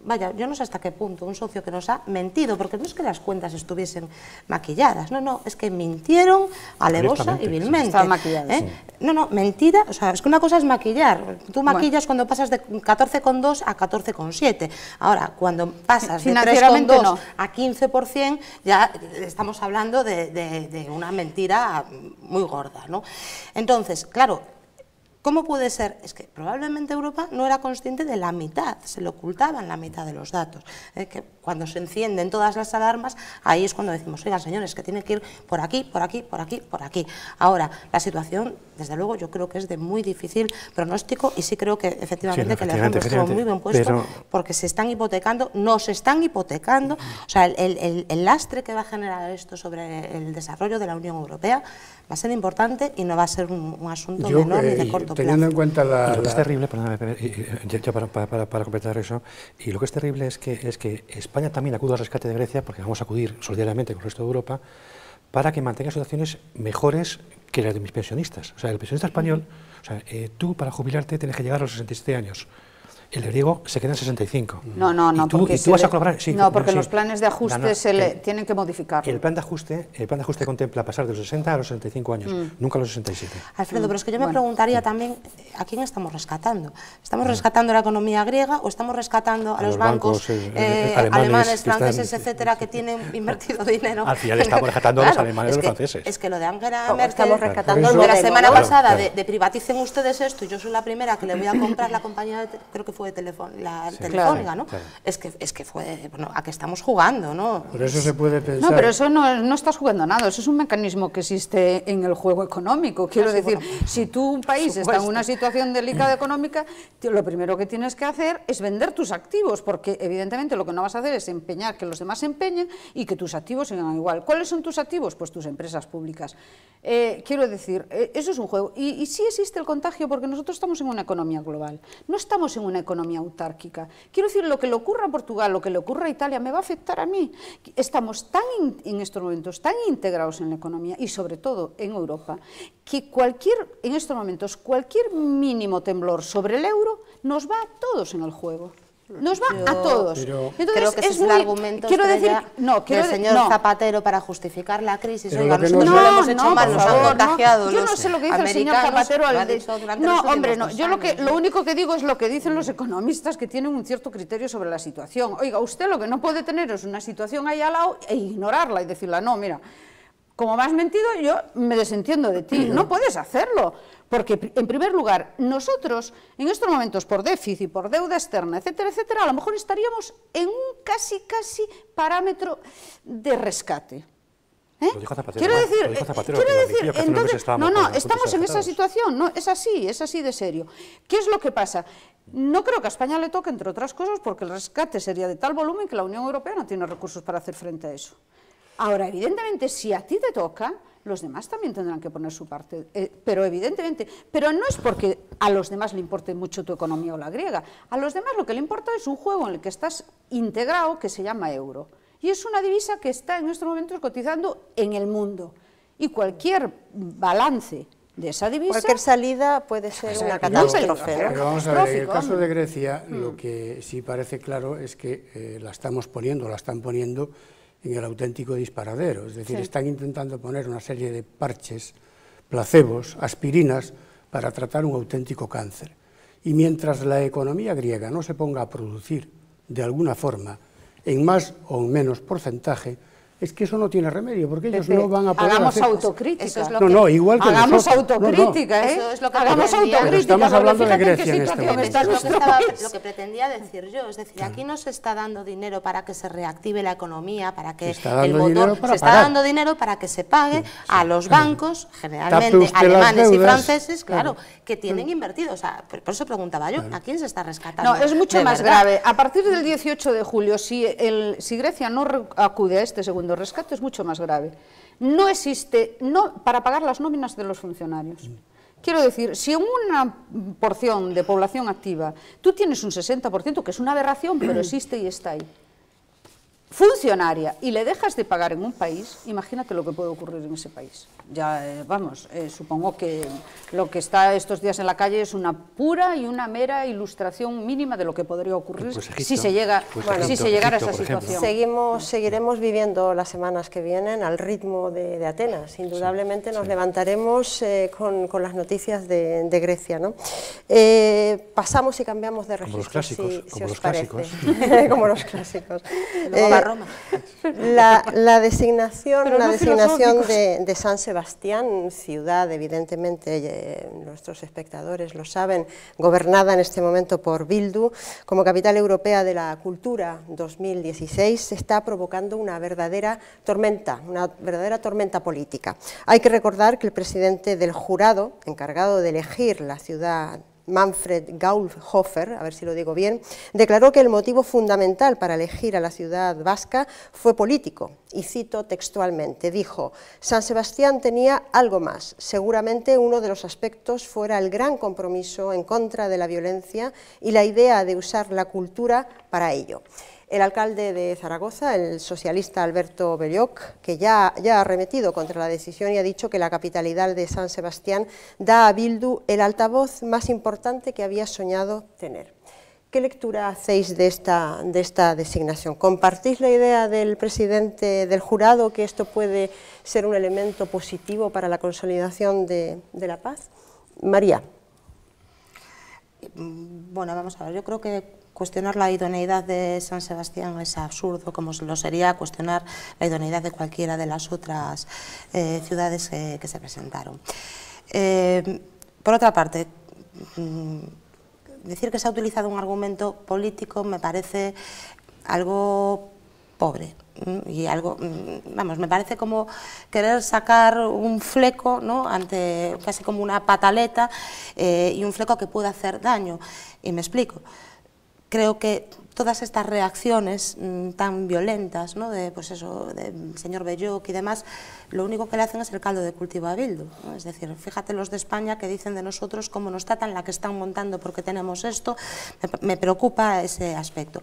Vaya, yo no sé hasta qué punto un socio que nos ha mentido, porque no es que las cuentas estuviesen maquilladas, no, es que mintieron alevosa y vilmente. Estaban maquilladas. No, mentira, o sea, es que una cosa es maquillar, tú maquillas cuando pasas de 14,2 a 14,7, ahora, cuando pasas de 3,2 a 15%, ya estamos hablando de una mentira muy gorda, ¿no? Entonces, claro, ¿cómo puede ser? Es que probablemente Europa no era consciente de la mitad, se le ocultaban la mitad de los datos. Que cuando se encienden todas las alarmas, ahí es cuando decimos, oigan señores, que tiene que ir por aquí, por aquí, por aquí, por aquí. Ahora, la situación, desde luego, yo creo que es de muy difícil pronóstico y sí creo que efectivamente que el ejemplo estuvo muy bien puesto, porque se están hipotecando, nos están hipotecando, o sea, el lastre que va a generar esto sobre el desarrollo de la Unión Europea va a ser importante y no va a ser un asunto menor ni de corto plazo. Teniendo en cuenta lo que es terrible, ya para completar eso, y lo que es terrible es que España también acude al rescate de Grecia, porque vamos a acudir solidariamente con el resto de Europa, para que mantenga situaciones mejores que las de mis pensionistas. O sea, el pensionista español, o sea, tú para jubilarte tienes que llegar a los 67 años. El griego se queda en 65. No, porque tú vas a cobrar, sí, no, porque los planes de ajuste tienen que modificar. El plan de ajuste contempla pasar de los 60 a los 65 años, nunca a los 67. Alfredo, pero es que yo me preguntaría también, ¿a quién estamos rescatando? ¿Estamos rescatando la economía griega o estamos rescatando a los bancos alemanes, franceses, etcétera, que tienen invertido dinero? Al final estamos rescatando a los alemanes y los franceses. Es que lo de Angela Merkel, estamos rescatando de la semana pasada, de privaticen ustedes esto, y yo soy la primera que le voy a comprar la compañía, creo que fue Telefónica, ¿no? Claro. Es que fue, bueno, a qué estamos jugando, ¿no? Por eso se puede pensar... No, pero eso no estás jugando nada, eso es un mecanismo que existe en el juego económico. Quiero decir, si tu país está en una situación delicada económica, lo primero que tienes que hacer es vender tus activos, porque evidentemente lo que no vas a hacer es empeñar que los demás se empeñen y que tus activos sigan igual. ¿Cuáles son tus activos? Pues tus empresas públicas. Quiero decir, eso es un juego. Y sí existe el contagio porque nosotros estamos en una economía global, no estamos en una economía autárquica. Quiero decir, lo que le ocurra a Portugal, lo que le ocurra a Italia, me va a afectar a mí. Estamos en estos momentos tan integrados en la economía y sobre todo en Europa, que en estos momentos cualquier mínimo temblor sobre el euro nos va a todos en el juego. Nos va a todos. Entonces, creo que ese es el argumento del señor Zapatero para justificar la crisis. Oiga, nosotros no lo hemos hecho mal, nos han contagiado. Yo no sé lo que dice el señor Zapatero. No, hombre, no. Yo lo único que digo es lo que dicen los economistas, que tienen un cierto criterio sobre la situación. Oiga, usted lo que no puede tener es una situación ahí al lado e ignorarla y decirla, no, mira, como me has mentido, yo me desentiendo de ti. No puedes hacerlo. Porque, en primer lugar, nosotros, en estos momentos, por déficit, por deuda externa, etcétera, etcétera, a lo mejor estaríamos en un casi parámetro de rescate. Lo dijo Zapatero. Quiero decir, entonces, estamos en esa situación, no, es así de serio. ¿Qué es lo que pasa? No creo que a España le toque, entre otras cosas, porque el rescate sería de tal volumen que la Unión Europea no tiene recursos para hacer frente a eso. Ahora, evidentemente, si a ti te toca, los demás también tendrán que poner su parte, pero evidentemente, pero no es porque a los demás le importe mucho tu economía o la griega, a los demás lo que le importa es un juego en el que estás integrado que se llama euro. Y es una divisa que está en estos momentos cotizando en el mundo. Y cualquier balance de esa divisa... Cualquier salida puede ser una catástrofe. Pero vamos a ver, en el caso de Grecia, lo que sí parece claro es que la están poniendo en el auténtico disparadero. Es decir, están intentando poner una serie de parches, placebos, aspirinas, para tratar un auténtico cáncer. Y mientras la economía griega no se ponga a producir, de alguna forma, en más o en menos porcentaje, es que eso no tiene remedio, porque ellos no van a poder hagamos autocrítica. Eso es lo igual que hagamos nosotros. autocrítica, Eso es lo que hagamos autocrítica. Estamos hablando de Grecia en este momento. Lo que pretendía decir yo, es decir, aquí no se está dando dinero para que se reactive la economía, para que el motor, se está dando dinero para que se pague a los bancos, generalmente alemanes y franceses, claro, que tienen invertido. O sea, por eso preguntaba yo, ¿a quién se está rescatando? No, es mucho más grave. A partir del 18 de julio, si Grecia no acude a este segundo rescate, es mucho más grave. No existe para pagar las nóminas de los funcionarios. Quiero decir, si en una porción de población activa tú tienes un 60%, que es una aberración, pero existe y está ahí, funcionaria, y le dejas de pagar en un país, imagínate lo que puede ocurrir en ese país. Ya, supongo que lo que está estos días en la calle es una pura y una mera ilustración mínima de lo que podría ocurrir si se llegara a esa situación. Seguiremos viviendo las semanas que vienen al ritmo de Atenas. Indudablemente nos levantaremos con las noticias de Grecia, ¿no? Pasamos y cambiamos de registro, si os parece. Como los clásicos. Roma. La designación de San Sebastián, ciudad, evidentemente, nuestros espectadores lo saben, gobernada en este momento por Bildu, como capital europea de la cultura 2016, está provocando una verdadera tormenta política. Hay que recordar que el presidente del jurado, encargado de elegir la ciudad, Manfred Gaulhofer, a ver si lo digo bien, declaró que el motivo fundamental para elegir a la ciudad vasca fue político, y cito textualmente, dijo: San Sebastián tenía algo más, seguramente uno de los aspectos fuera el gran compromiso en contra de la violencia y la idea de usar la cultura para ello. El alcalde de Zaragoza, el socialista Alberto Belloc, que ya ha arremetido contra la decisión y ha dicho que la capitalidad de San Sebastián da a Bildu el altavoz más importante que había soñado tener. ¿Qué lectura hacéis de esta designación? ¿Compartís la idea del presidente del jurado que esto puede ser un elemento positivo para la consolidación de la paz? María. Bueno, vamos a ver, yo creo que cuestionar la idoneidad de San Sebastián es absurdo, como lo sería cuestionar la idoneidad de cualquiera de las otras ciudades que se presentaron. Por otra parte, decir que se ha utilizado un argumento político me parece algo pobre. Y algo, vamos, me parece como querer sacar un fleco, ¿no?, ante casi como una pataleta, y un fleco que puede hacer daño. Y me explico. Creo que todas estas reacciones tan violentas, ¿no?, pues eso, del señor Belloc y demás, lo único que le hacen es el caldo de cultivo a Bildu, ¿no? Es decir, fíjate los de España que dicen de nosotros cómo nos tratan, la que están montando porque tenemos esto. Me preocupa ese aspecto.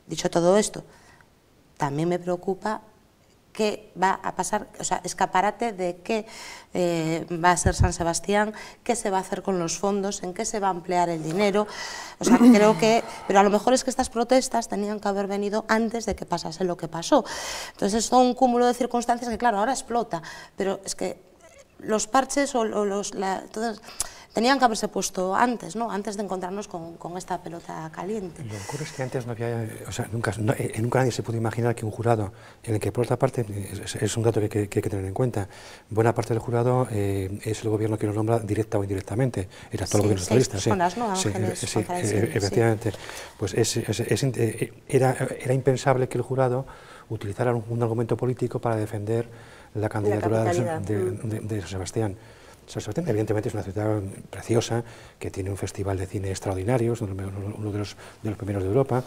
Dicho todo esto, también me preocupa qué va a pasar, o sea, escaparate de qué va a ser San Sebastián, qué se va a hacer con los fondos, en qué se va a emplear el dinero. O sea, creo que, pero a lo mejor es que estas protestas tenían que haber venido antes de que pasase lo que pasó. Entonces es todo un cúmulo de circunstancias que, claro, ahora explota, pero es que los parches o todas, tenían que haberse puesto antes, ¿no? Antes de encontrarnos con esta pelota caliente. Lo que ocurre es que antes no había, o sea, nunca nadie se pudo imaginar que un jurado, en el que por otra parte, es un dato que hay que tener en cuenta, buena parte del jurado es el gobierno que lo nombra directa o indirectamente, el actual gobierno socialista. Son las, ¿no? Ángeles, efectivamente. Pues era impensable que el jurado utilizara un argumento político para defender la candidatura de San Sebastián. San Sebastián, evidentemente, es una ciudad preciosa, que tiene un festival de cine extraordinario, es uno de los primeros de Europa,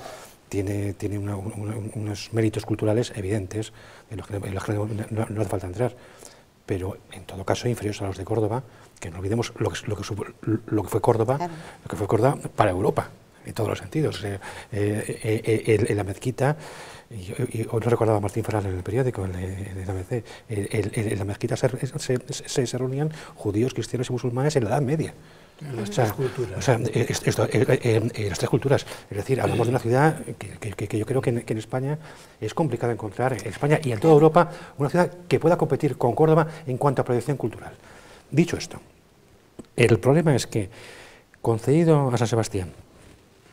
tiene unos méritos culturales evidentes, en los que no hace falta entrar, pero en todo caso inferiores a los de Córdoba, que no olvidemos lo que fue Córdoba, claro, lo que fue Córdoba para Europa, en todos los sentidos. En la mezquita, y hoy lo recordaba Martín Ferral en el periódico, en el ABC, en la mezquita se reunían judíos, cristianos y musulmanes en la Edad Media. Las tres culturas. Las tres culturas. Es decir, hablamos de una ciudad que yo creo que en España es complicado encontrar, en España y en toda Europa, una ciudad que pueda competir con Córdoba en cuanto a proyección cultural. Dicho esto, el problema es que, concedido a San Sebastián,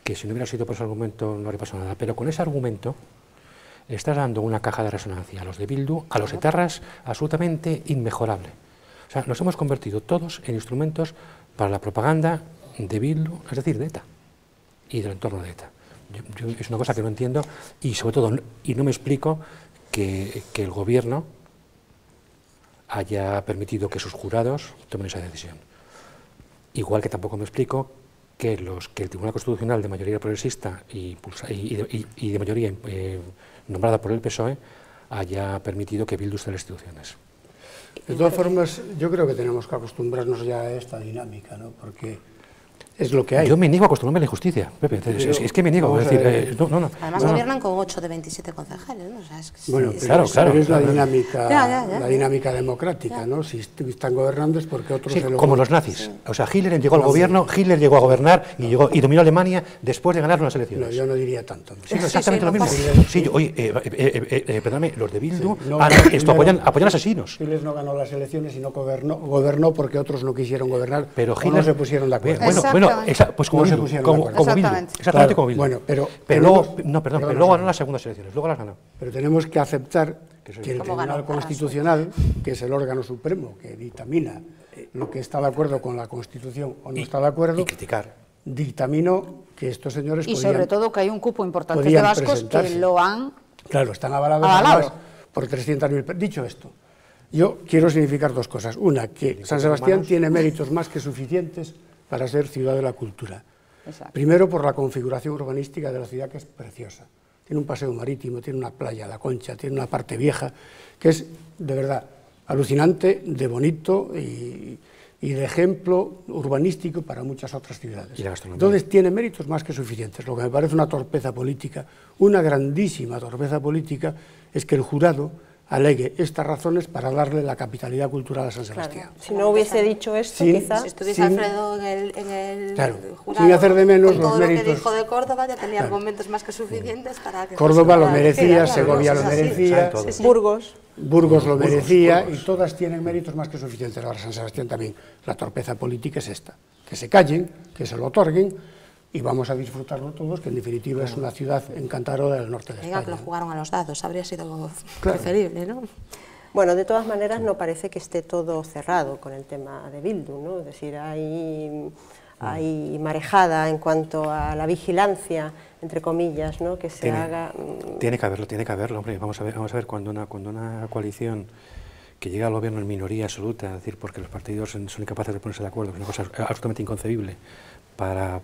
que si no hubiera sido por ese argumento no habría pasado nada, pero con ese argumento estás dando una caja de resonancia a los de Bildu, a los etarras, absolutamente inmejorable. O sea, nos hemos convertido todos en instrumentos para la propaganda de Bildu, es decir, de ETA y del entorno de ETA. Es una cosa que no entiendo y sobre todo, y no me explico que el gobierno haya permitido que sus jurados tomen esa decisión. Igual que tampoco me explico que el Tribunal Constitucional de mayoría progresista y de mayoría nombrada por el PSOE haya permitido que Bildu esté en las instituciones. De todas formas, yo creo que tenemos que acostumbrarnos ya a esta dinámica, ¿no? Porque es lo que hay. Yo me niego a acostumbrarme a la injusticia, Pepe. Es que me niego. Es decir, Además gobiernan con 8 de 27 concejales, ¿no? O sea, bueno, claro. Es la dinámica democrática, ¿no? Si están gobernando es porque otros... Sí, como los nazis. O sea, Hitler llegó al gobierno, Hitler llegó a gobernar y dominó Alemania después de ganar unas elecciones. No, yo no diría tanto. Sí, exactamente lo mismo. Sí, oye, perdóname, los de Bildu apoyan asesinos. Hitler no ganó las elecciones y no gobernó porque otros no quisieron gobernar, pero Hitler no se pusieron de acuerdo. Bueno, pues como Bildu. Exactamente como Bildu. Bueno, pero luego ganó las segundas elecciones, luego las ganó. Pero tenemos que aceptar que el Tribunal Constitucional, que es el órgano supremo que dictamina lo que está de acuerdo con la Constitución o no está de acuerdo, y criticar, dictaminó que estos señores y sobre todo que hay un cupo importante de vascos que lo han... Claro, están avalados por 300.000. Dicho esto, yo quiero significar dos cosas. Una, que San Sebastián tiene méritos más que suficientes para ser ciudad de la cultura. Exacto. Primero, por la configuración urbanística de la ciudad, que es preciosa. Tiene un paseo marítimo, tiene una playa, La Concha, tiene una parte vieja, que es, de verdad, alucinante, de bonito y de ejemplo urbanístico para muchas otras ciudades. Entonces, tiene méritos más que suficientes. Lo que me parece una torpeza política, una grandísima torpeza política, es que el jurado alegue estas razones para darle la capitalidad cultural a San Sebastián. Claro. Si no hubiese dicho esto, quizá... Si estuviese Alfredo en el jurado, sin hacer de menos los méritos... Todo lo que dijo de Córdoba ya tenía argumentos más que suficientes para que... Córdoba lo merecía, Segovia lo merecía, Burgos lo merecía, y todas tienen méritos más que suficientes. Ahora San Sebastián también. La torpeza política es esta, que se callen, que se lo otorguen, y vamos a disfrutarlo todos, que en definitiva es una ciudad encantadora del norte de España. Que lo jugaron a los dados, habría sido preferible, ¿no? Bueno, de todas maneras no parece que esté todo cerrado con el tema de Bildu, ¿no? Es decir, hay marejada en cuanto a la vigilancia, entre comillas, ¿no? Que se haga... Tiene que haberlo, hombre. Vamos a ver cuando una coalición que llega al gobierno en minoría absoluta, es decir, porque los partidos son incapaces de ponerse de acuerdo, que es una cosa absolutamente inconcebible, para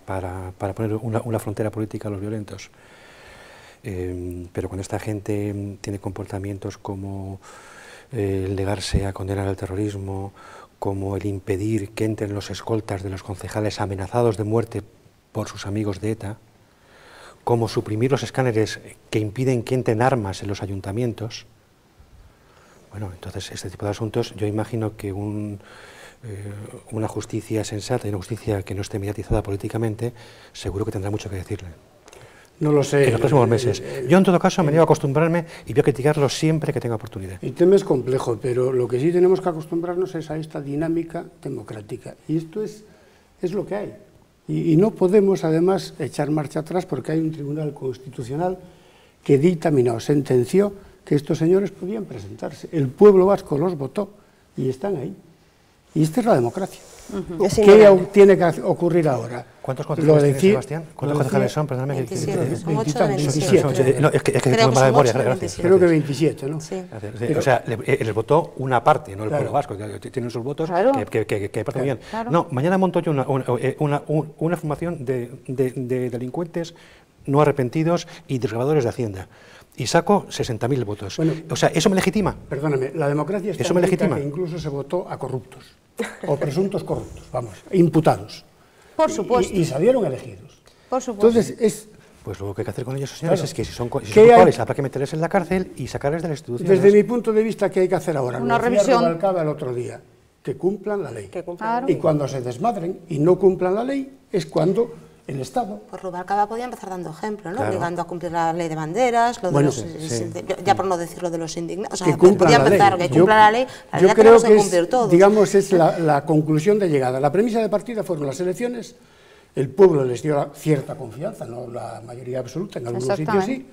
poner una frontera política a los violentos. Pero cuando esta gente tiene comportamientos como el negarse a condenar el terrorismo, como el impedir que entren los escoltas de los concejales amenazados de muerte por sus amigos de ETA, como suprimir los escáneres que impiden que entren armas en los ayuntamientos, bueno, entonces este tipo de asuntos, yo imagino que una justicia sensata y una justicia que no esté mediatizada políticamente, seguro que tendrá mucho que decirle. No lo sé. En los próximos meses. Yo, en todo caso, me niego a acostumbrarme y voy a criticarlo siempre que tenga oportunidad. El tema es complejo, pero lo que sí tenemos que acostumbrarnos es a esta dinámica democrática. Y esto es es lo que hay. Y no podemos, además, echar marcha atrás porque hay un tribunal constitucional que dictaminó, sentenció que estos señores podían presentarse. El pueblo vasco los votó y están ahí. Y esta es la democracia. ¿Qué tiene que ocurrir ahora? ¿Cuántos concejales tiene, Sebastián? ¿Cuántos concejales son? Perdóname. 27, son 8 de 27. No, es que tengo mala memoria, gracias. Creo que 27, ¿no? Sí. O sea, les votó una parte, no el pueblo vasco, que tienen sus votos, que parece bien. No, mañana monto yo una formación de delincuentes no arrepentidos y desgrabadores de Hacienda. Y saco 60.000 votos. Bueno, o sea, ¿eso me legitima? Perdóname, la democracia está ¿eso me legitima? Que incluso se votó a corruptos, o presuntos corruptos, vamos, imputados. Por supuesto. Y salieron elegidos. Por supuesto. Entonces, es... Pues lo que hay que hacer con ellos, señores, es que si son culpables habrá que meterles en la cárcel y sacarles de la institución. Desde mi punto de vista, ¿qué hay que hacer ahora? Una revisión. Rubalcaba el otro día, que cumplan la ley. Claro. Y cuando se desmadren y no cumplan la ley, es cuando el Estado... Pues Rubalcaba podía empezar dando ejemplo, ¿no? Claro. Obligando a cumplir la ley de banderas, lo de Bueno, los, ya por no decir lo de los indignados. O sea, que cumplan podía la empezar, ley. que cumpla la ley, la yo ley creo tenemos que que cumplir todos. Digamos, es la conclusión de llegada. La premisa de partida fueron las elecciones, el pueblo les dio cierta confianza, no la mayoría absoluta, en algunos sitios sí.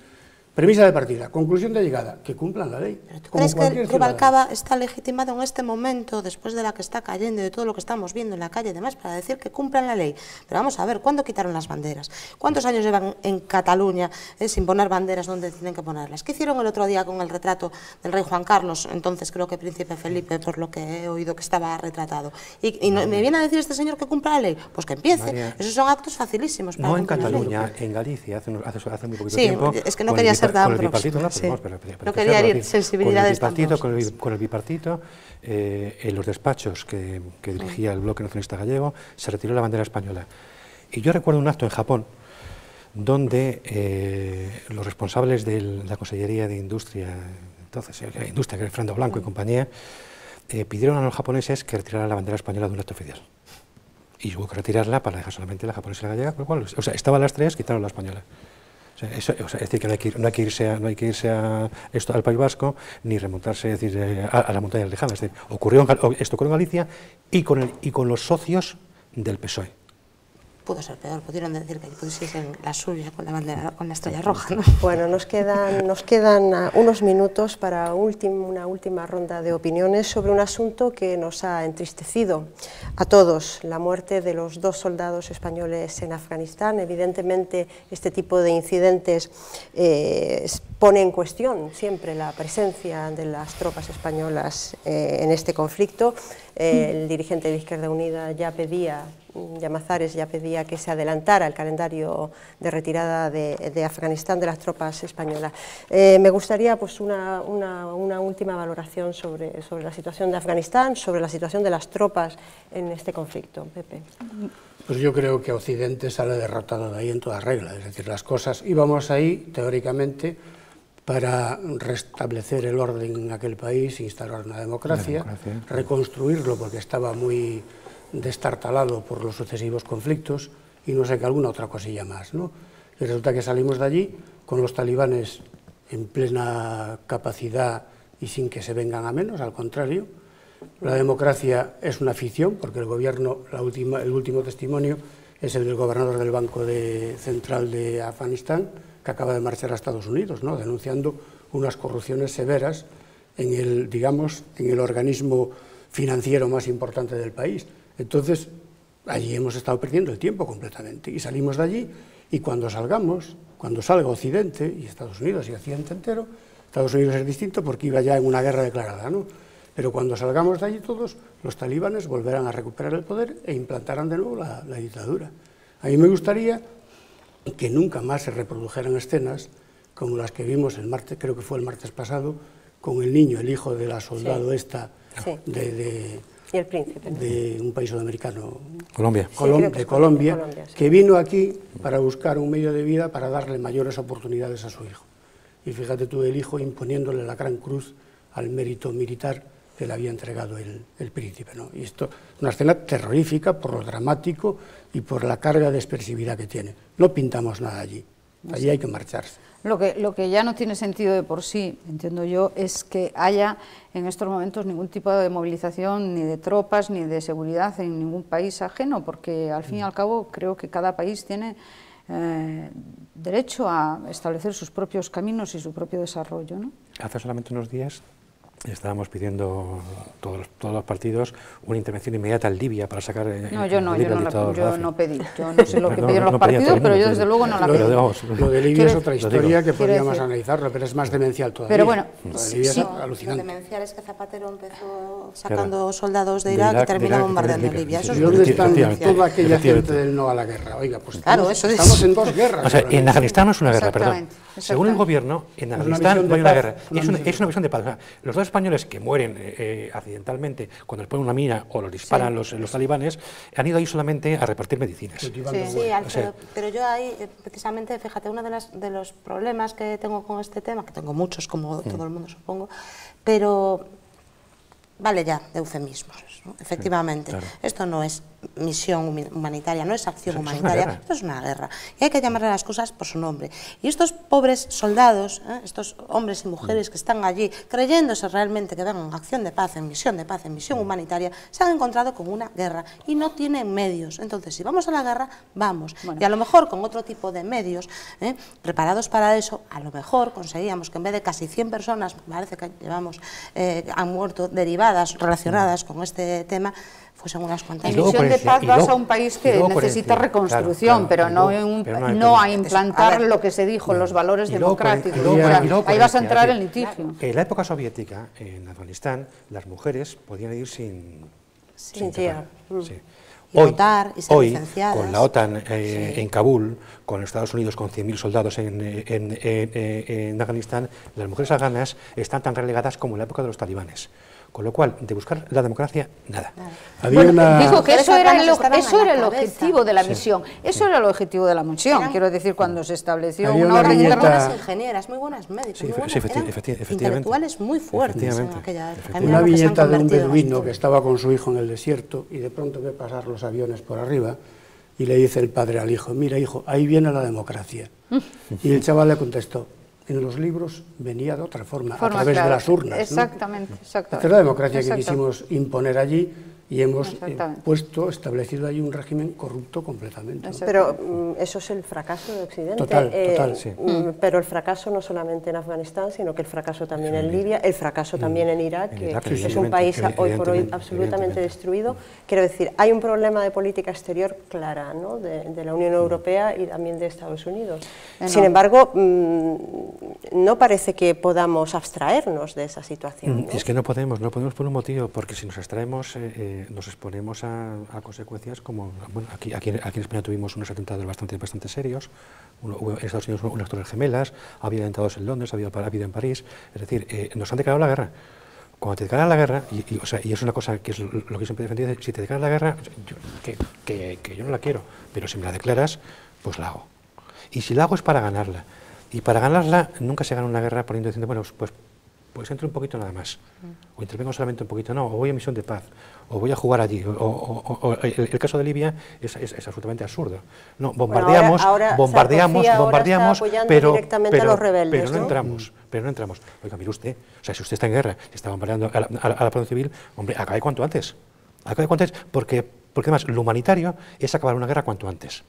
Premisa de partida, conclusión de llegada, que cumplan la ley. ¿Pero tú crees que Rubalcaba está legitimado en este momento, después de la que está cayendo y de todo lo que estamos viendo en la calle y demás, para decir que cumplan la ley? Pero vamos a ver, ¿cuándo quitaron las banderas? ¿Cuántos años llevan en Cataluña sin poner banderas donde tienen que ponerlas? ¿Qué hicieron el otro día con el retrato del rey Juan Carlos? Entonces creo que príncipe Felipe, por lo que he oído que estaba retratado. ¿Y me viene a decir este señor que cumpla la ley? Pues que empiece. María, esos son actos facilísimos. Para no en Cataluña, en Galicia, hace muy poquito sí, tiempo. Es que no quería ser tan próximo. No quería herir sensibilidades con el bipartito, en los despachos que dirigía el Bloque Nacionalista Gallego, se retiró la bandera española. Y yo recuerdo un acto en Japón donde los responsables de la Consellería de Industria, entonces Industria, que era Fernando Blanco y compañía, pidieron a los japoneses que retiraran la bandera española de un acto oficial. Y hubo que retirarla para dejar solamente la japonesa y la gallega, por lo cual, o sea, estaban las tres, quitaron la española. Es decir, que no hay que irse al País Vasco ni remontarse a la montaña lejana. Es decir, esto ocurrió en Galicia y con los socios del PSOE. Pudo ser peor, pudieron decir que pusiesen la suya con la bandera, con la estrella roja, ¿no? Bueno, nos quedan unos minutos para una última ronda de opiniones sobre un asunto que nos ha entristecido a todos, la muerte de los 2 soldados españoles en Afganistán. Evidentemente, este tipo de incidentes pone en cuestión siempre la presencia de las tropas españolas en este conflicto. El dirigente de Izquierda Unida Llamazares ya pedía que se adelantara el calendario de retirada de Afganistán de las tropas españolas. Me gustaría pues una última valoración sobre la situación de Afganistán, sobre la situación de las tropas en este conflicto. Pepe. Pues yo creo que Occidente sale derrotado de ahí en toda regla, es decir, las cosas íbamos ahí teóricamente para restablecer el orden en aquel país, instaurar una democracia, reconstruirlo porque estaba muy destartalado por los sucesivos conflictos y no sé qué alguna otra cosilla más, ¿no? Y resulta que salimos de allí con los talibanes en plena capacidad y sin que se vengan a menos, al contrario. La democracia es una ficción porque el gobierno, el último testimonio es el del gobernador del Banco Central de Afganistán, que acaba de marchar a Estados Unidos, ¿no? Denunciando unas corrupciones severas en el organismo financiero más importante del país. Entonces, allí hemos estado perdiendo el tiempo completamente y salimos de allí y cuando salga Occidente y Estados Unidos y Occidente entero, Estados Unidos es distinto porque iba ya en una guerra declarada, ¿no? Pero cuando salgamos de allí todos, los talibanes volverán a recuperar el poder e implantarán de nuevo la dictadura. A mí me gustaría que nunca más se reprodujeran escenas como las que vimos el martes, creo que fue el martes pasado, con el niño, el hijo de la soldado y el príncipe, ¿no? De un país sudamericano, Colombia, Colombia, sí. que vino aquí para buscar un medio de vida para darle mayores oportunidades a su hijo. Y fíjate tú, el hijo imponiéndole la gran cruz al mérito militar que le había entregado el príncipe, ¿no? Y esto es una escena terrorífica por lo dramático y por la carga de expresividad que tiene. No pintamos nada allí, Allí hay que marcharse. Lo que ya no tiene sentido de por sí, entiendo yo, es que haya en estos momentos ningún tipo de movilización ni de tropas ni de seguridad en ningún país ajeno, porque al fin y al cabo creo que cada país tiene derecho a establecer sus propios caminos y su propio desarrollo, ¿no? Hace solamente unos días estábamos pidiendo todos los partidos una intervención inmediata en Libia para sacar no, yo no pedí, yo no sé lo que no, pidieron los partidos, pero yo desde luego no la pedí. Lo de Libia es otra historia que podríamos analizarlo, pero es más demencial todavía. Pero bueno, lo de Libia es alucinante. Lo demencial es que Zapatero empezó sacando soldados de Irak y terminó bombardeando Libia. ¿Y dónde están toda aquella gente del no a la guerra? Oiga, pues claro, estamos en dos guerras. O sea, en Afganistán no es una guerra, perdón. Según el gobierno, en Afganistán no hay una guerra. Es una visión de paz. Los dos españoles que mueren accidentalmente cuando les ponen una mina o los disparan los talibanes, han ido ahí solamente a repartir medicinas. Sí, Alfredo, pero yo ahí, precisamente, fíjate, uno de los problemas que tengo con este tema, que tengo muchos, como todo el mundo supongo, pero vale ya de eufemismos, ¿no? Efectivamente, claro. Esto no es misión humanitaria, no es acción humanitaria, esto es una guerra. Y hay que llamarle a las cosas por su nombre. Y estos pobres soldados, estos hombres y mujeres que están allí, creyéndose realmente que van en acción de paz, en misión humanitaria, se han encontrado con una guerra y no tienen medios. Entonces, si vamos a la guerra, vamos. Bueno. Y a lo mejor con otro tipo de medios, preparados para eso, a lo mejor conseguíamos que en vez de casi 100 personas, parece que llevamos, han muerto derivadas, relacionadas con este tema, fuesen unas cuantas. En misión de paz vas a un país que necesita reconstrucción, pero no a implantar lo que se dijo, los valores democráticos. Ahí vas a entrar en litigio. En la época soviética, en Afganistán, las mujeres podían ir sin tía. Hoy, con la OTAN en Kabul, con Estados Unidos con 100.000 soldados en Afganistán, las mujeres afganas están tan relegadas como en la época de los talibanes. Con lo cual, de buscar la democracia, nada. Dijo que eso era el objetivo de la misión. Eso era el objetivo de la misión. Quiero decir, cuando se estableció una orden internacional. Muy buenas ingenieras, muy buenas médicos, muy buenas, efectivamente, intelectuales muy fuertes en aquella época. Una viñeta de un beduino que estaba con su hijo en el desierto y de pronto ve pasar los aviones por arriba y le dice el padre al hijo: mira, hijo, ahí viene la democracia. Y el chaval le contestó: en los libros venía de otra forma, a través de las urnas. Exactamente, ¿no? Exactamente. Esta es la democracia que quisimos imponer allí y hemos establecido allí un régimen corrupto completamente, ¿no? Pero eso es el fracaso de Occidente. Total, sí. Pero el fracaso no solamente en Afganistán, sino que el fracaso también en Libia, el fracaso también en Irak, que es un país hoy por hoy absolutamente destruido. Quiero decir, hay un problema de política exterior clara, ¿no? de la Unión Europea y también de Estados Unidos. Sin embargo, no parece que podamos abstraernos de esa situación, ¿no? Es que no podemos por un motivo, porque si nos abstraemos nos exponemos a consecuencias como, bueno, aquí en España tuvimos unos atentados bastante serios, en Estados Unidos unas torres gemelas, ha habido atentados en Londres, ha habido en París, es decir, nos han declarado la guerra. Cuando te declaran la guerra, y es una cosa que es lo que siempre he defendido, si te declaran la guerra, que yo no la quiero, pero si me la declaras, pues la hago. Y si la hago es para ganarla. Y para ganarla nunca se gana una guerra diciendo, bueno, pues entro un poquito nada más, o intervengo solamente un poquito, no, o voy a misión de paz, o voy a jugar allí, o el caso de Libia es absolutamente absurdo. No, bombardeamos, pero no entramos. Oiga, mire usted, o sea, si usted está en guerra, si está bombardeando a la población civil, hombre, acabe cuanto antes, porque además lo humanitario es acabar una guerra cuanto antes.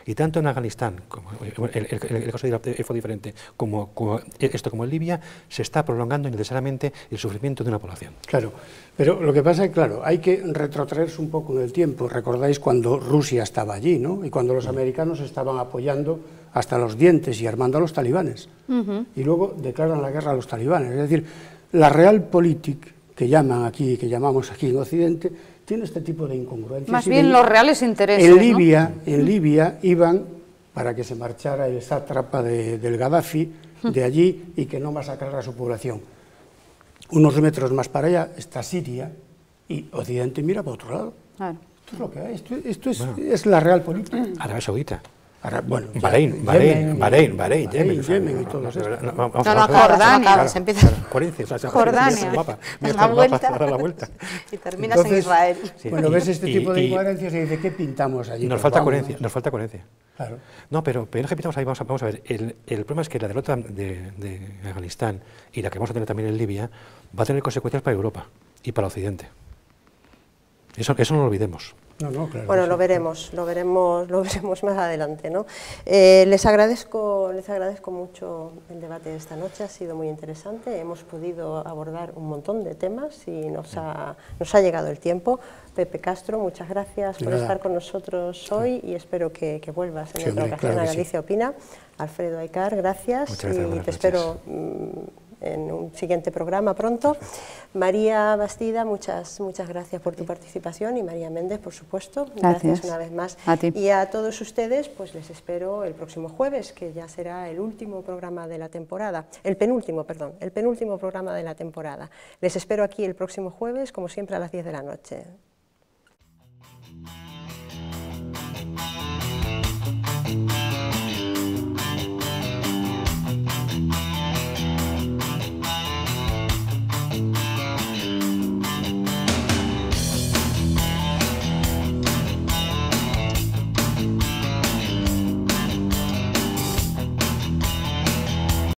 Y tanto en Afganistán, como el caso de Irak fue diferente, como en Libia, se está prolongando innecesariamente el sufrimiento de una población. Claro, pero lo que pasa es que, claro, hay que retrotraerse un poco en el tiempo. Recordáis cuando Rusia estaba allí, ¿no? Y cuando los americanos estaban apoyando hasta los dientes y armando a los talibanes. Y luego declaran la guerra a los talibanes. Es decir, la realpolitik que llamamos aquí en Occidente, tiene este tipo de incongruencias. Más bien los reales intereses. En Libia iban para que se marchara el sátrapa del Gaddafi de allí y que no masacrara a su población. Unos metros más para allá está Siria y Occidente mira para otro lado. Claro. Esto es lo que hay, esto es la realpolitik. Arabia Saudita. Bueno, Bahrein, Yemen y todo eso. Jordania, se empieza. Jordania. La vuelta. Y terminas en Israel. Bueno, ves este tipo de incoherencias y dices, ¿qué pintamos allí? Nos falta coherencia. Claro. No, pero repitamos ahí, vamos a ver, el problema es que la derrota de Afganistán y la que vamos a tener también en Libia va a tener consecuencias para Europa y para Occidente. Eso no lo olvidemos. No, claro, bueno, lo veremos más adelante, ¿no? Les agradezco mucho el debate de esta noche, ha sido muy interesante, hemos podido abordar un montón de temas y nos ha llegado el tiempo. Pepe Castro, muchas gracias por estar con nosotros hoy y espero que vuelvas en otra ocasión a Galicia Opina. Alfredo Aicar, gracias y te espero en un siguiente programa pronto. María Bastida, muchas gracias por tu participación y María Méndez, por supuesto, gracias una vez más. A ti. Y a todos ustedes, pues les espero el próximo jueves, que ya será el último programa de la temporada, el penúltimo programa de la temporada. Les espero aquí el próximo jueves, como siempre, a las 10 de la noche.